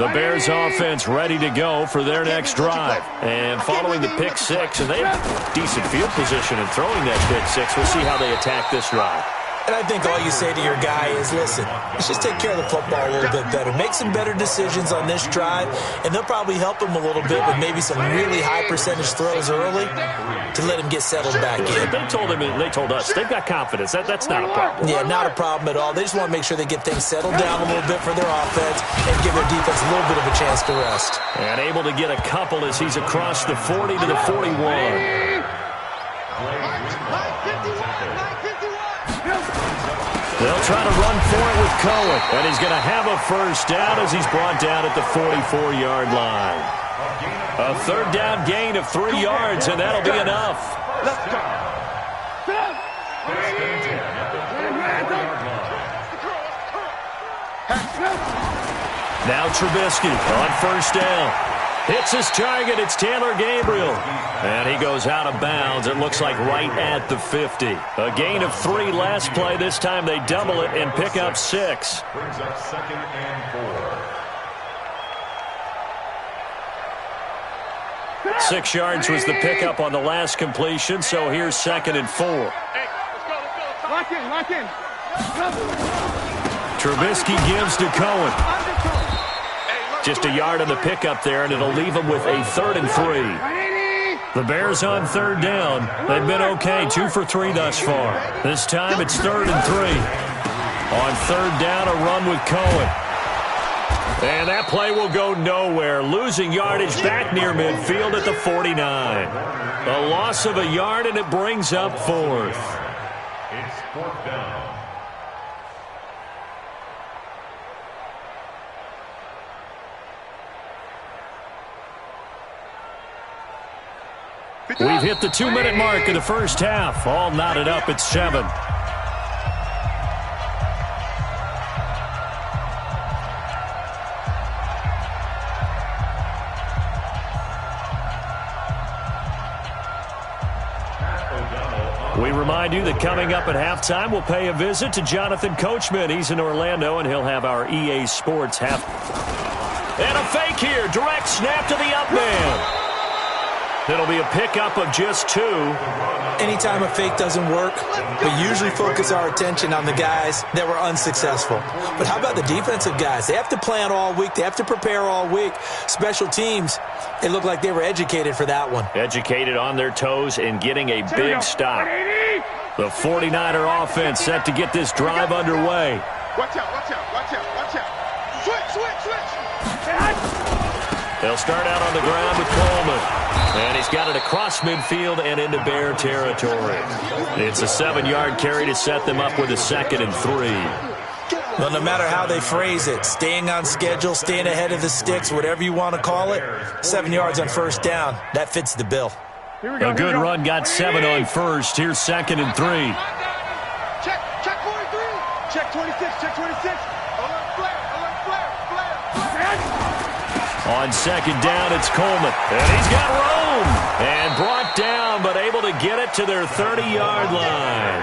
The Bears offense ready to go for their next drive. And following the pick six, and they have decent field position in throwing that pick six. We'll see how they attack this drive. And I think all you say to your guy is, listen, let's just take care of the football a little bit better. Make some better decisions on this drive, and they'll probably help him a little bit with maybe some really high percentage throws early to let him get settled back in. They told us they've got confidence. That's not a problem. Yeah, not a problem at all. They just want to make sure they get things settled down a little bit for their offense and give their defense a little bit of a chance to rest. And able to get a couple as he's across the 40 to the 41. They'll try to run for it with Cohen. And he's going to have a first down as he's brought down at the 44-yard line. A third down gain of 3 yards, and that'll be enough. Let's go. Now Trubisky on first down. Hits his target. It's Taylor Gabriel. And he goes out of bounds. It looks like right at the 50. A gain of 3 last play. This time they double it and pick up 6. Brings up 2nd and 4. 6 yards was the pickup on the last completion, so here's 2nd and 4. Hey, let's go. Lock in. Trubisky gives to Cohen. Just a yard on the pickup there, and it'll leave him with a 3rd and 3. The Bears on 3rd down. They've been okay, 2 for 3 thus far. This time it's 3rd and 3. On 3rd down, a run with Cohen. And that play will go nowhere. Losing yardage back near midfield at the 49. A loss of a yard, and it brings up 4th. It's 4th down. We've hit the 2-minute mark of the first half. All knotted up at 7. We remind you that coming up at halftime, we'll pay a visit to Jonathan Coachman. He's in Orlando, and he'll have our EA Sports half. And a fake here. Direct snap to the up man. It'll be a pickup of just 2. Anytime a fake doesn't work, we usually focus our attention on the guys that were unsuccessful. But how about the defensive guys? They have to plan all week. They have to prepare all week. Special teams, it looked like they were educated for that one. Educated on their toes and getting a big stop. The 49er offense set to get this drive underway. Watch out. Switch. They'll start out on the ground with Coleman. And he's got it across midfield and into Bear territory. It's a 7-yard carry to set them up with a 2nd and 3. Well, no matter how they phrase it, staying on schedule, staying ahead of the sticks, whatever you want to call it, 7 yards on first down, that fits the bill. A good run got 7 on first. Here's 2nd and 3. Check 43. Check 26. Alert flare. On 2nd down, it's Coleman. And he's got room. And brought down, but able to get it to their 30-yard line.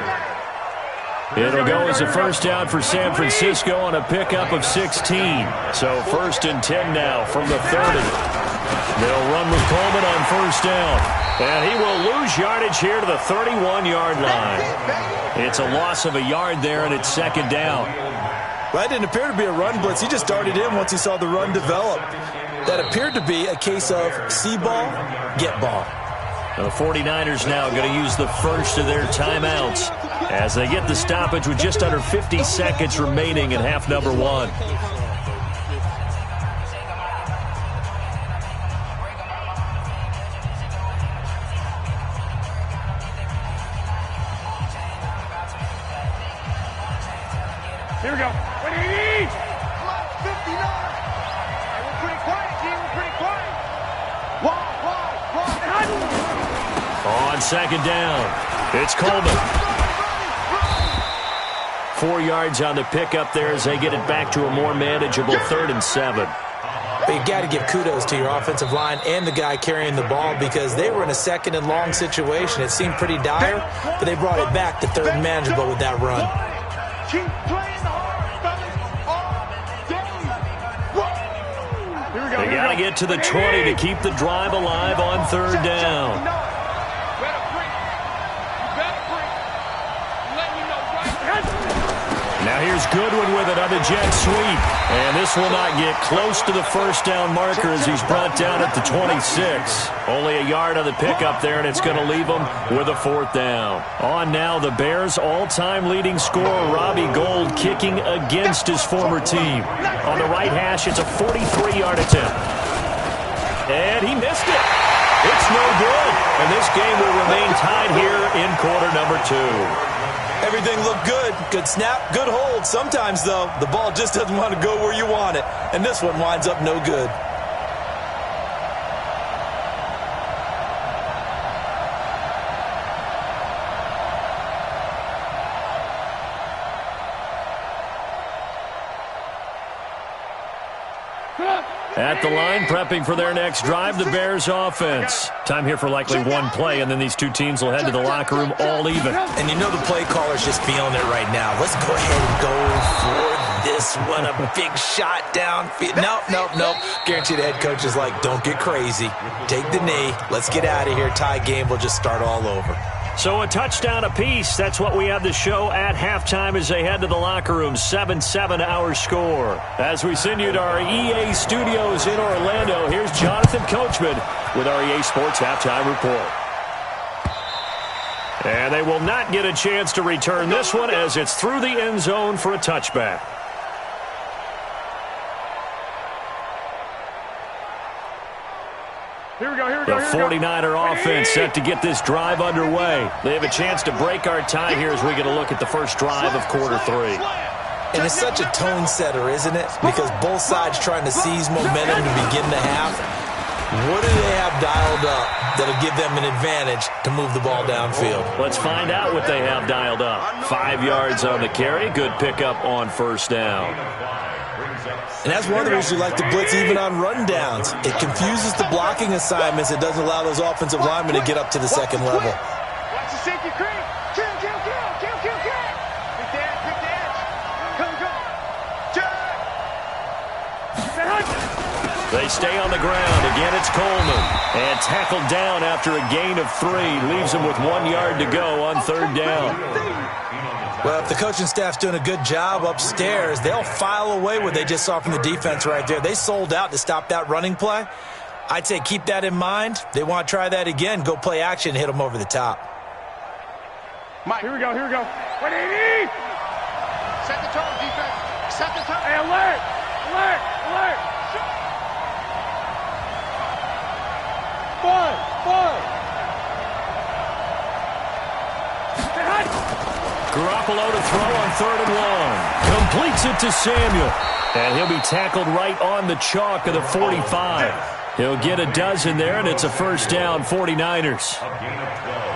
It'll go as a first down for San Francisco on a pickup of 16. So 1st and 10 now from the 30. They'll run with Coleman on first down. And he will lose yardage here to the 31-yard line. It's a loss of a yard there, and it's 2nd down. Well, that didn't appear to be a run blitz. He just darted in once he saw the run develop. That appeared to be a case of see ball, get ball. The 49ers now going to use the first of their timeouts as they get the stoppage with just under 50 seconds remaining in half number 1. Here we go. What do you need? Come on, 59. Hey, we're pretty quiet, G. We're pretty quiet. Wide. On 2nd down, it's Coleman. 4 yards on the pickup there as they get it back to a more manageable 3rd and 7. But you got to give kudos to your offensive line and the guy carrying the ball because they were in a 2nd and long situation. It seemed pretty dire, but they brought it back to 3rd and manageable with that run. Keep playing hard, fellas, all day. get to the 20 to keep the drive alive on third down. Now here's Goodwin with it on the jet sweep. And this will not get close to the first down marker as he's brought down at the 26. Only a yard on the pickup there, and it's going to leave him with a fourth down. On now, the Bears' all-time leading scorer, Robbie Gould, kicking against his former team. On the right hash, it's a 43-yard attempt. And he missed it. It's no good. And this game will remain tied here in quarter number 2. Everything looked good. Good snap, good hold. Sometimes, though, the ball just doesn't want to go where you want it. And this one winds up no good. At the line, prepping for their next drive, the Bears offense. Time here for likely one play, and then these two teams will head to the locker room all even. And you know the play caller's just feeling it right now. Let's go ahead and go for this one. A big shot downfield. Nope. Guarantee the head coach is like, don't get crazy. Take the knee. Let's get out of here. Tie game. We'll just start all over. So a touchdown apiece. That's what we have to show at halftime as they head to the locker room. 7-7 our score. As we send you to our EA studios in Orlando, here's Jonathan Coachman with our EA Sports Halftime Report. And they will not get a chance to return this one as it's through the end zone for a touchback. The 49er offense set to get this drive underway. They have a chance to break our tie here as we get a look at the first drive of quarter 3. And it's such a tone setter, isn't it? Because both sides trying to seize momentum to begin the half. What do they have dialed up that'll give them an advantage to move the ball downfield? Let's find out what they have dialed up. 5 yards on the carry. Good pickup on first down. And that's one of the reasons we like to blitz even on rundowns. It confuses the blocking assignments. It doesn't allow those offensive linemen to get up to the second level. Watch the safety creep. Kill. Pick the edge. Go. They stay on the ground. Again, it's Coleman. And tackled down after a gain of 3. Leaves him with 1 yard to go on third down. Well, if the coaching staff's doing a good job upstairs, they'll file away what they just saw from the defense right there. They sold out to stop that running play. I'd say keep that in mind. They want to try that again. Go play action, hit them over the top. Mike, here we go. 180! Set the tone, defense. Set the tone. Hey, alert! Five. Garoppolo to throw on 3rd and long. Completes it to Samuel. And he'll be tackled right on the chalk of the 45. He'll get a dozen there, and it's a first down, 49ers.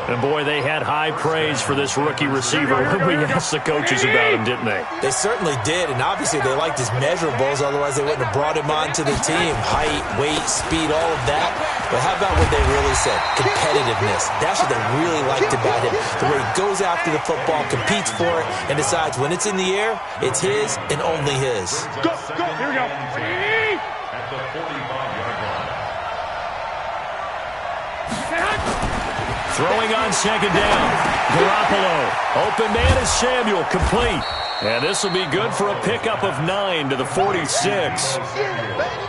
And, boy, they had high praise for this rookie receiver when we asked the coaches about him, didn't they? They certainly did, and obviously they liked his measurables. Otherwise, they wouldn't have brought him onto the team. Height, weight, speed, all of that. But how about what they really said? Competitiveness. That's what they really liked about him. The way he goes after the football, competes for it, and decides when it's in the air, it's his and only his. Go. Here we go. At the 45-yard line. Throwing on second down. Garoppolo. Open man is Samuel. Complete. And this will be good for a pickup of 9 to the 46.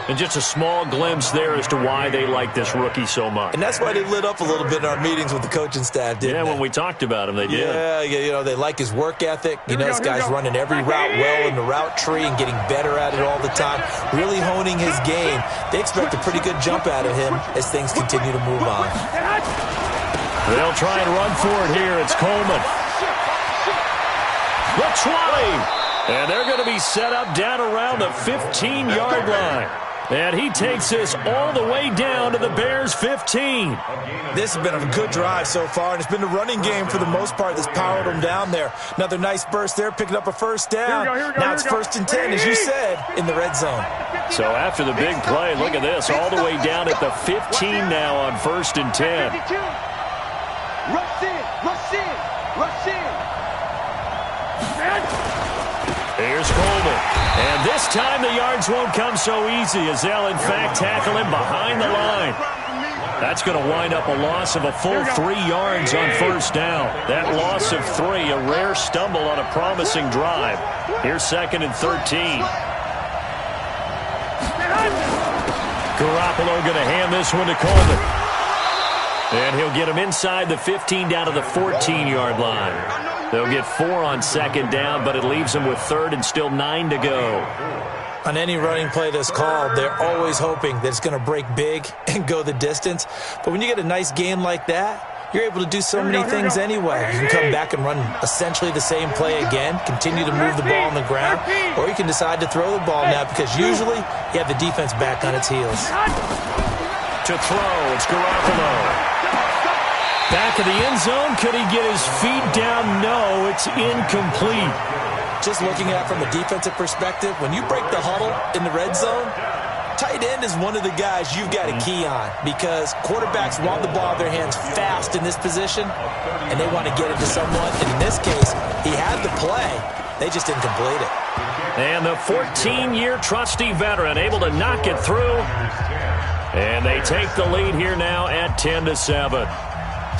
And just a small glimpse there as to why they like this rookie so much. And that's why they lit up a little bit in our meetings with the coaching staff, didn't they? When we talked about him, they did. Yeah, they like his work ethic. This guy's running every route well in the route tree and getting better at it all the time, really honing his game. They expect a pretty good jump out of him as things continue to move on. They'll try and run for it here. It's Coleman. The 20. And they're going to be set up down around the 15-yard line. And he takes this all the way down to the Bears' 15. This has been a good drive so far, and it's been the running game for the most part that's powered them down there. Another nice burst there, picking up a first down. Now it's 1st and 10, as you said, in the red zone. So after the big play, look at this, all the way down at the 15 now on 1st and 10. Rush in. Here's Coleman. And this time the yards won't come so easy as they'll, in fact, tackle him behind the line. That's going to wind up a loss of a full 3 yards on first down. That loss of 3, a rare stumble on a promising drive. Here's 2nd and 13. Garoppolo going to hand this one to Coleman. And he'll get him inside the 15 down to the 14-yard line. They'll get 4 on 2nd down, but it leaves them with 3rd and still 9 to go. On any running play that's called, they're always hoping that it's going to break big and go the distance. But when you get a nice game like that, you're able to do so many things anyway. You can come back and run essentially the same play again, continue to move the ball on the ground, or you can decide to throw the ball now because usually you have the defense back on its heels. To throw, it's Garoppolo. Back of the end zone, could he get his feet down? No, it's incomplete. Just looking at it from a defensive perspective, when you break the huddle in the red zone, tight end is one of the guys you've got to key on because quarterbacks want the ball in their hands fast in this position, and they want to get it to someone. And in this case, he had the play. They just didn't complete it. And the 14-year trusty veteran able to knock it through. And they take the lead here now at 10-7.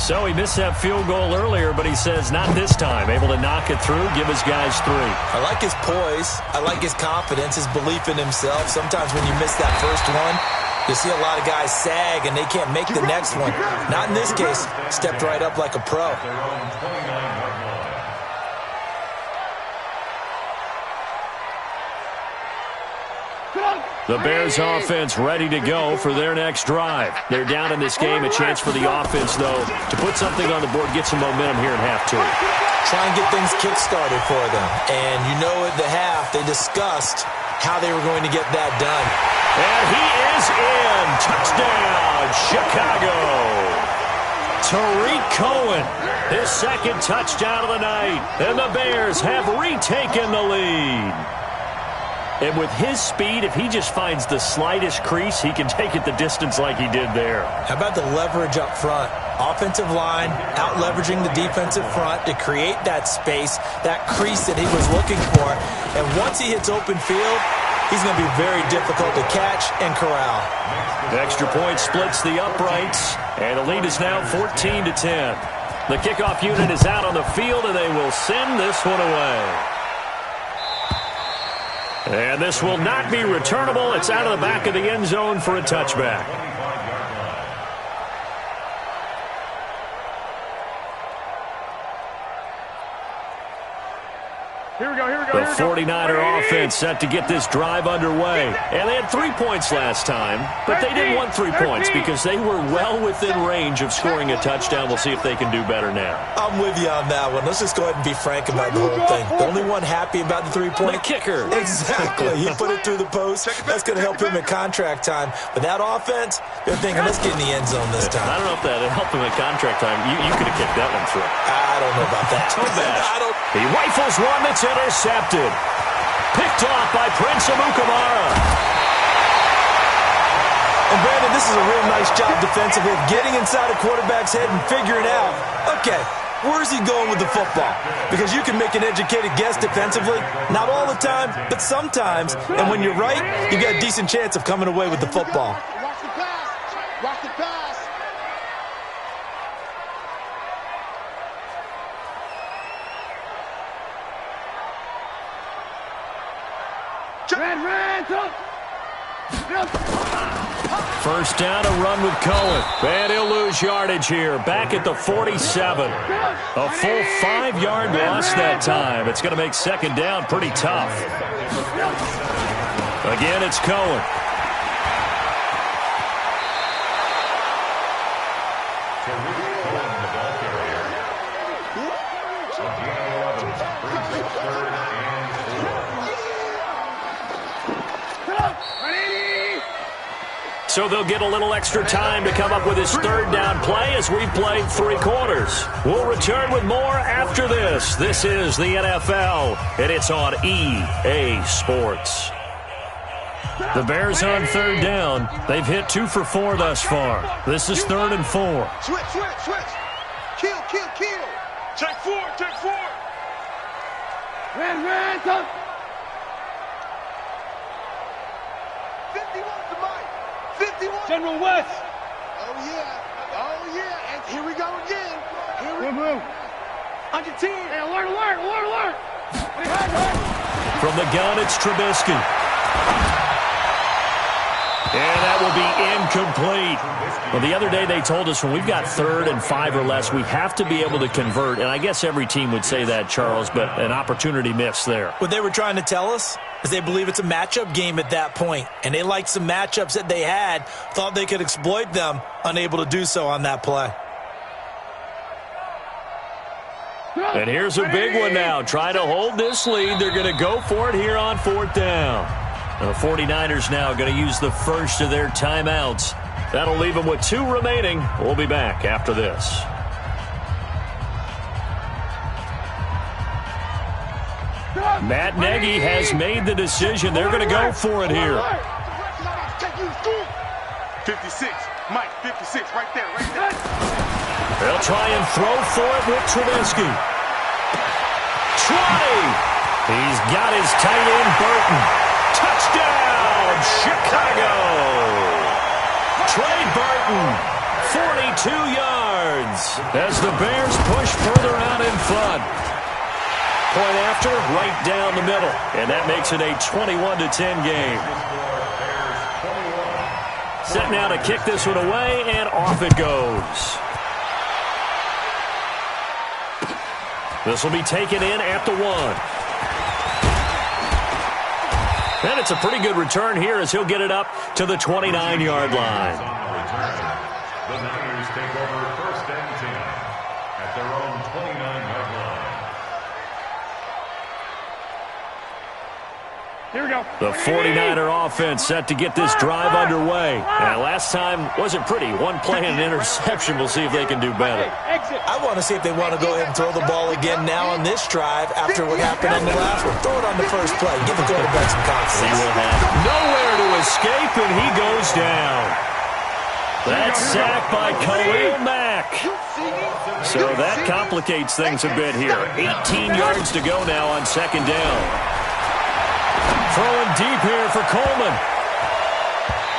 So he missed that field goal earlier, but he says not this time. Able to knock it through, give his guys 3. I like his poise. I like his confidence, his belief in himself. Sometimes when you miss that first one, you see a lot of guys sag and they can't make the next one. Not in this case. Stepped right up like a pro. The Bears offense ready to go for their next drive. They're down in this game. A chance for the offense, though, to put something on the board, get some momentum here in half 2. Try and get things kick-started for them. And you know at the half, they discussed how they were going to get that done. And he is in. Touchdown, Chicago. Tariq Cohen, his 2nd touchdown of the night. And the Bears have retaken the lead. And with his speed, if he just finds the slightest crease, he can take it the distance like he did there. How about the leverage up front? Offensive line out-leveraging the defensive front to create that space, that crease that he was looking for. And once he hits open field, he's going to be very difficult to catch and corral. The extra point splits the uprights, and the lead is now 14-10. The kickoff unit is out on the field, and they will send this one away. And this will not be returnable. It's out of the back of the end zone for a touchback. The 49er offense set to get this drive underway. And they had 3 points last time, but they didn't want 3 points because they were well within range of scoring a touchdown. We'll see if they can do better now. I'm with you on that one. Let's just go ahead and be frank about the whole thing. The only one happy about the 3-point? The kicker. Exactly. He put it through the post. That's going to help him at contract time. But that offense, they're thinking, let's get in the end zone this time. I don't know if that helped him at contract time. You could have kicked that one through. I don't know about that. He rifles one that's intercepted. Picked off by Prince Amukamara. And Brandon, this is a real nice job defensively, getting inside a quarterback's head and figuring out, okay, where's he going with the football? Because you can make an educated guess defensively, not all the time, but sometimes. And when you're right, you got a decent chance of coming away with the football. Watch the pass. Watch the pass. First down, a run with Cohen. And he'll lose yardage here. Back at the 47. A full 5-yard loss that time. It's going to make 2nd down pretty tough. Again, it's Cohen. So they'll get a little extra time to come up with his 3rd down play as we've played 3 quarters. We'll return with more after this. This is the NFL, and it's on EA Sports. The Bears on 3rd down. They've hit 2 for 4 thus far. This is 3rd and 4. Switch. Kill. Red, General West. Oh, yeah. Oh, yeah. And here we go again. Here we go. On your team. Hey, alert, alert, alert, alert. From the gun, it's Trubisky. And that will be incomplete. Well, the other day they told us when we've got 3rd and 5 or less, we have to be able to convert. And I guess every team would say that, Charles, but an opportunity missed there. What they were trying to tell us is they believe it's a matchup game at that point. And they liked some matchups that they had, thought they could exploit them, unable to do so on that play. And here's a big one now. Trying to hold this lead. They're going to go for it here on 4th down. The 49ers now going to use the first of their timeouts. That'll leave them with 2 remaining. We'll be back after this. Matt Nagy has made the decision. They're going to go for it here. 56. Mike, 56. Right there, right there. They'll try and throw for it with Trubisky. He's got his tight end, Burton. Touchdown, Chicago! Trey Burton, 42 yards as the Bears push further out in front. Point after, right down the middle. And that makes it a 21-10 game. Set now to kick this one away, and off it goes. This will be taken in at the 1. And it's a pretty good return here as he'll get it up to the 29-yard line. The Niners take over 1st and 10 at their own 29-yard line. Here we go. The 49er offense set to get this drive underway. And last time wasn't pretty. One play and an interception. We'll see if they can do better. I want to see if they want to go ahead and throw the ball again now on this drive after what happened on the last one. Throw it on the first play. Give the quarterback some confidence. He will have nowhere to escape, and he goes down. That's sacked by Khalil Mack. So that complicates things a bit here. 18 yards to go now on 2nd down. Throwing deep here for Coleman.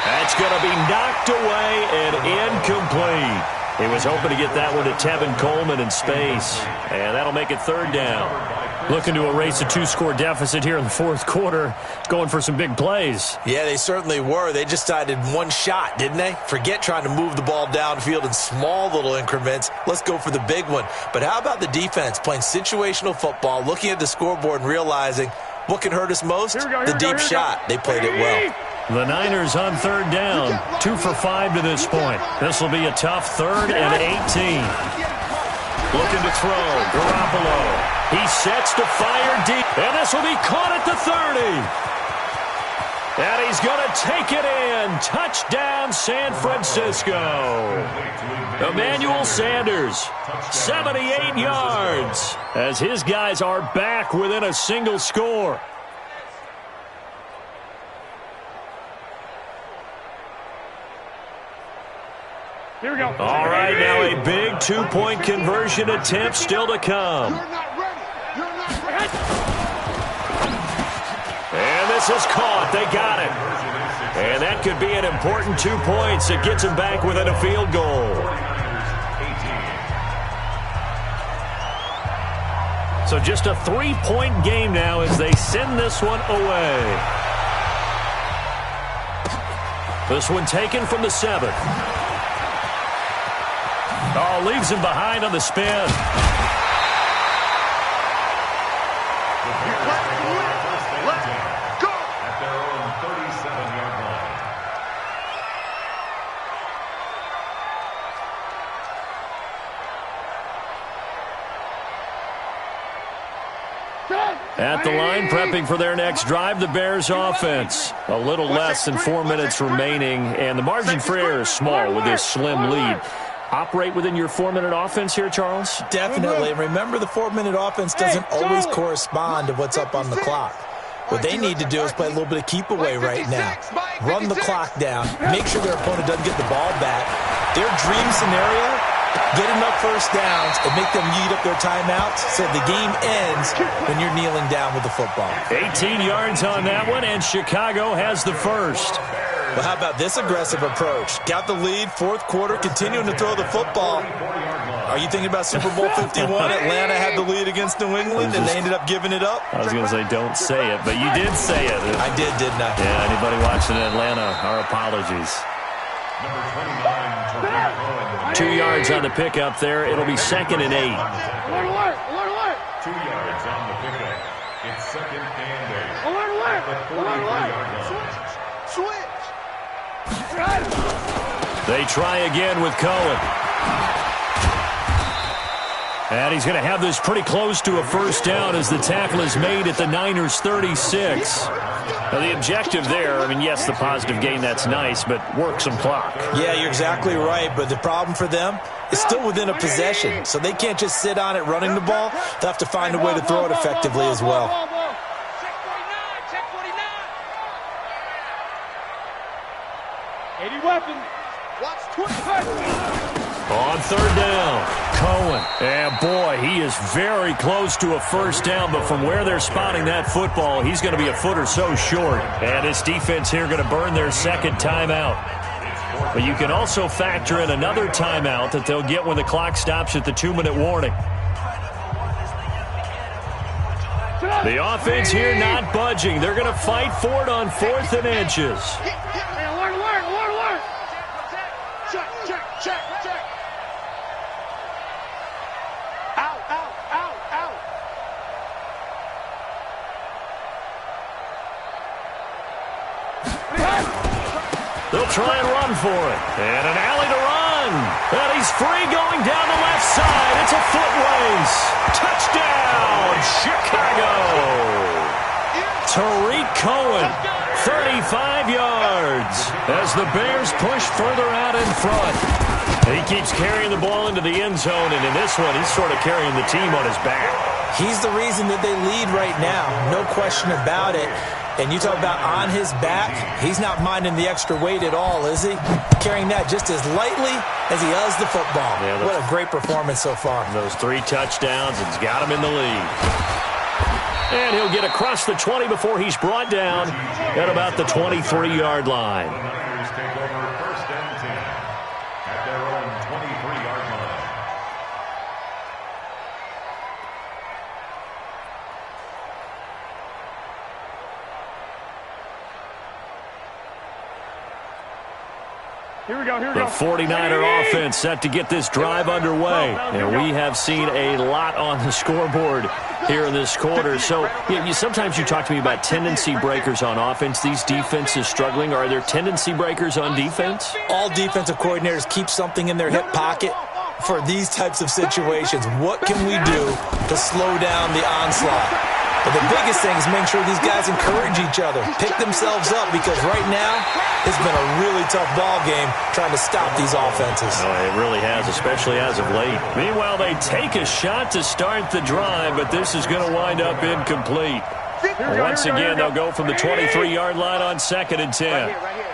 That's going to be knocked away and incomplete. He was hoping to get that one to Tevin Coleman in space. And that'll make it 3rd down. Looking to erase a 2-score deficit here in the 4th quarter. Going for some big plays. Yeah, they certainly were. They just decided one shot, didn't they? Forget trying to move the ball downfield in small little increments. Let's go for the big one. But how about the defense playing situational football, looking at the scoreboard and realizing what can hurt us most? The deep shot. They played it well. The Niners on 3rd down. 2 for 5 to this point. This will be a tough 3rd and 18. Looking to throw. Garoppolo. He sets to fire deep. And this will be caught at the 30. And he's going to take it in. Touchdown, San Francisco. Emmanuel Sanders, 78 yards, as his guys are back within a single score. Here we go. All right, now a big 2-point conversion attempt still to come. You're not ready. You're not ready. And this is caught. They got it. And that could be an important 2 points. It gets them back within a field goal. So just a 3-point game now as they send this one away. This one taken from the 7th. Oh, leaves him behind on the spin. Let's go. At their own 37-yard line. At the line, prepping for their next drive, the Bears offense. A little less than 4 minutes remaining, and the margin for error is small with this slim lead. Operate within your 4-minute offense here, Charles? Definitely. And remember, the 4-minute offense doesn't always correspond to what's up on the clock. What they need to do is play a little bit of keep away right now. Run the clock down. Make sure their opponent doesn't get the ball back. Their dream scenario, get enough first downs and make them eat up their timeouts so the game ends when you're kneeling down with the football. 18 yards on that one, and Chicago has the first. Well, how about this aggressive approach? Got the lead, fourth quarter, continuing to throw the football. Are you thinking about Super Bowl 51? Atlanta had the lead against New England, and they ended up giving it up? I was going to say don't say it, but you did say it. I did, didn't I? Yeah, anybody watching Atlanta, our apologies. Number 29, 2 yards on the pickup there. It'll be 2nd and 8. Alert, alert, alert, alert. 2 yards on the pickup. It's 2nd and 8. Alert, alert, At the alert, 43-yard alert. line. Switch. They try again with Cohen. And he's going to have this pretty close to a first down as the tackle is made at the Niners' 36. Now, the objective there, I mean, yes, the positive gain, that's nice, but work some clock. Yeah, you're exactly right, but the problem for them is still within a possession, so they can't just sit on it running the ball. They'll have to find a way to throw it effectively as well. Check 49, check 49. 80 weapons. Watch 20. On third down, Cohen. And boy, he is very close to a first down, but from where they're spotting that football, he's going to be a foot or so short. And this defense here going to burn their second timeout. But you can also factor in another timeout that they'll get when the clock stops at the 2-minute warning. The offense here not budging. They're going to fight for it on 4th and inches. Hey, alert, alert, alert, alert. Check, check, check, check. Out, out, out, out. They'll try and run for it. And an alley to run. And he's free going down the left side. It's a foot race. Touchdown, Chicago. Tariq Cohen, 35 yards as the Bears push further out in front. He keeps carrying the ball into the end zone, and in this one, he's sort of carrying the team on his back. He's the reason that they lead right now, no question about it. And you talk about on his back, he's not minding the extra weight at all, is he? Carrying that just as lightly as he does the football. Yeah, what a great performance so far. Those 3 touchdowns, it's got him in the lead. And he'll get across the 20 before he's brought down at about the 23-yard line. The Niners take over 1st and 10 at their own 23-yard line. Here we go, here we The go. 49er offense set to get this drive underway. And we have seen a lot on the scoreboard here in this quarter. So sometimes you talk to me about tendency breakers on offense. These defenses struggling. Are there tendency breakers on defense? All defensive coordinators keep something in their hip pocket for these types of situations. What can we do to slow down the onslaught? But the biggest thing is make sure these guys encourage each other, pick themselves up, because right now it's been a really tough ball game trying to stop these offenses. Oh, it really has, especially as of late. Meanwhile, they take a shot to start the drive, but this is going to wind up incomplete. Once again, they'll go from the 23-yard line on 2nd and 10. Right here, right here.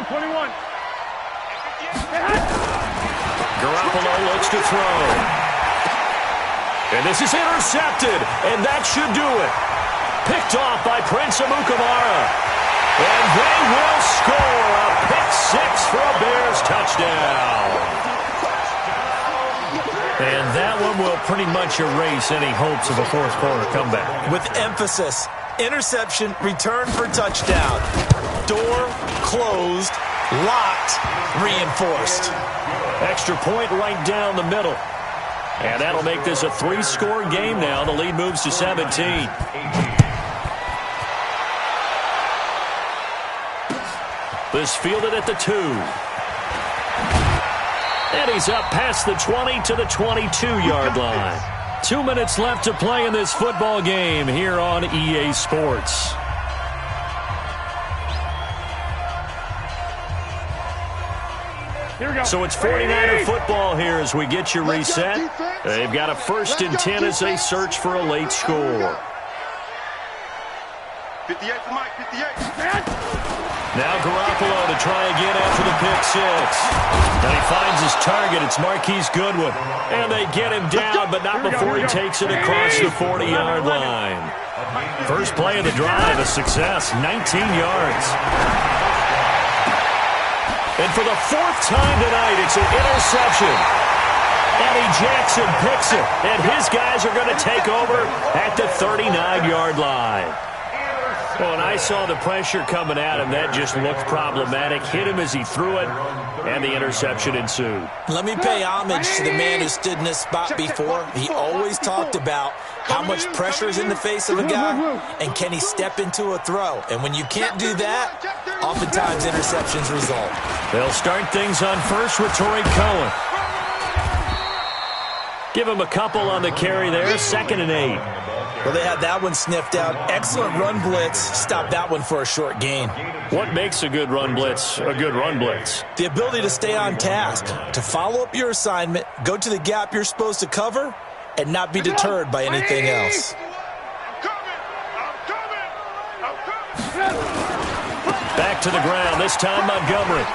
Twenty-one. Garoppolo looks to throw. And this is intercepted, and that should do it. Picked off by Prince Amukamara. And they will score a pick 6 for a Bears touchdown. And that one will pretty much erase any hopes of a fourth quarter comeback. With emphasis, interception, return for touchdown. Door closed, locked, reinforced. Extra point right down the middle. And that'll make this a 3-score game now. The lead moves to 17. This fielded at the 2. And he's up past the 20 to the 22-yard line. 2 minutes left to play in this football game here on EA Sports. Here we go. So it's 49er football here as we get you reset. They've got a 1st and 10 as they search for a late score. 58 for Mike, 58. Now Garoppolo to try again after the pick six. And he finds his target. It's Marquise Goodwin. And they get him down, but not before he takes it across the 40-yard line. First play of the drive, a success, 19 yards. And for the fourth time tonight, it's an interception. Eddie Jackson picks it, and his guys are going to take over at the 39-yard line. Well, when I saw the pressure coming at him, that just looked problematic. Hit him as he threw it, and the interception ensued. Let me pay homage to the man who stood in this spot before. He always talked about how much pressure is in the face of a guy, and can he step into a throw. And when you can't do that, oftentimes interceptions result. They'll start things on first with Torrey Cohen. Give him a couple on the carry there, 2nd and 8. Well, they had that one sniffed out. Excellent run blitz. Stop that one for a short gain. What makes a good run blitz a good run blitz? The ability to stay on task, to follow up your assignment, go to the gap you're supposed to cover, and not be deterred by anything else. Back to the ground, this time Montgomery.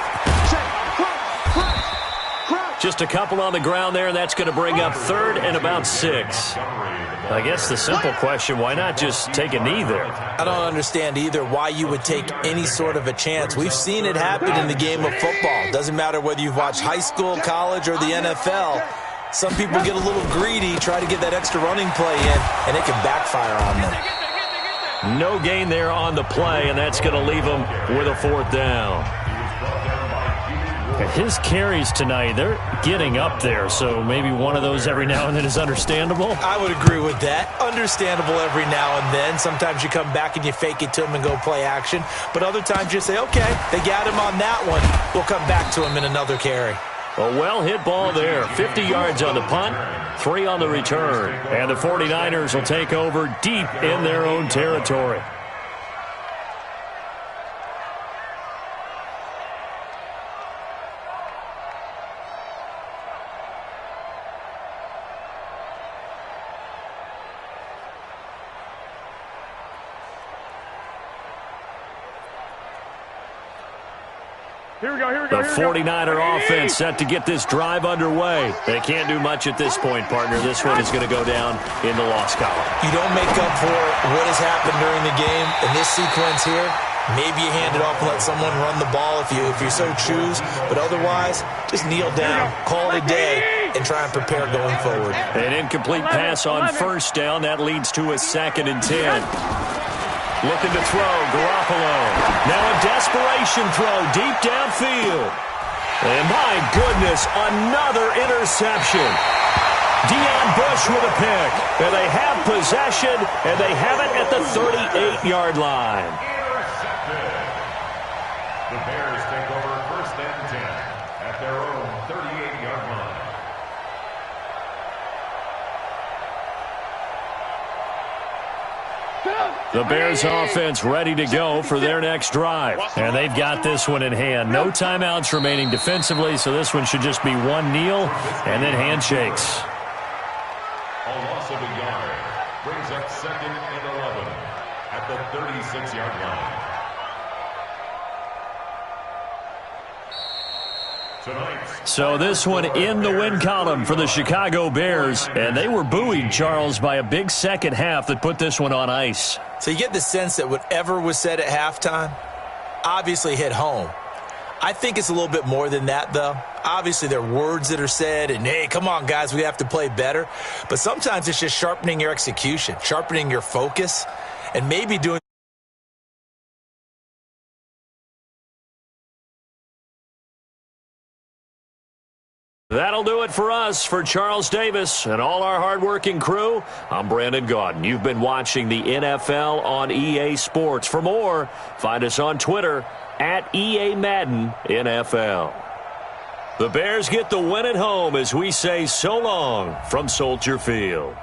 Just a couple on the ground there, and that's going to bring up 3rd and about 6. I guess the simple question, why not just take a knee there? I don't understand either why you would take any sort of a chance. We've seen it happen in the game of football. Doesn't matter whether you've watched high school, college, or the NFL. Some people get a little greedy, try to get that extra running play in, and it can backfire on them. No gain there on the play, and that's going to leave them with a 4th down. His carries tonight, they're getting up there, so maybe one of those every now and then is understandable. I would agree with that. Understandable every now and then. Sometimes you come back and you fake it to him and go play action. But other times you say, okay, they got him on that one. We'll come back to him in another carry. A well-hit ball there. 50 yards on the punt, 3 on the return. And the 49ers will take over deep in their own territory. Here we go, here we go. The 49er offense set to get this drive underway. They can't do much at this point, partner. This one is going to go down in the loss column. You don't make up for what has happened during the game. In this sequence here, maybe you hand it off and let someone run the ball if you so choose. But otherwise, just kneel down, call it a day, and try and prepare going forward. An incomplete pass on first down. That leads to a 2nd and 10. Looking to throw, Garoppolo. Now a desperation throw deep downfield. And my goodness, another interception. Deion Bush with a pick. And they have possession, and they have it at the 38-yard line. Intercepted. The Bears take over 1st and 10 at their own 38-yard line. The Bears offense ready to go for their next drive. And they've got this one in hand. No timeouts remaining defensively, so this one should just be one kneel and then handshakes. A loss of a yard brings up 2nd and 11 at the 36-yard line. So this one in the win column for the Chicago Bears. And they were buoyed, Charles, by a big second half that put this one on ice. So you get the sense that whatever was said at halftime obviously hit home. I think it's a little bit more than that, though. Obviously, there are words that are said, and, hey, come on, guys, we have to play better. But sometimes it's just sharpening your execution, sharpening your focus, and maybe doing That'll do it for us. For Charles Davis and all our hardworking crew, I'm Brandon Gaudin. You've been watching the NFL on EA Sports. For more, find us on Twitter at EA Madden NFL. The Bears get the win at home as we say so long from Soldier Field.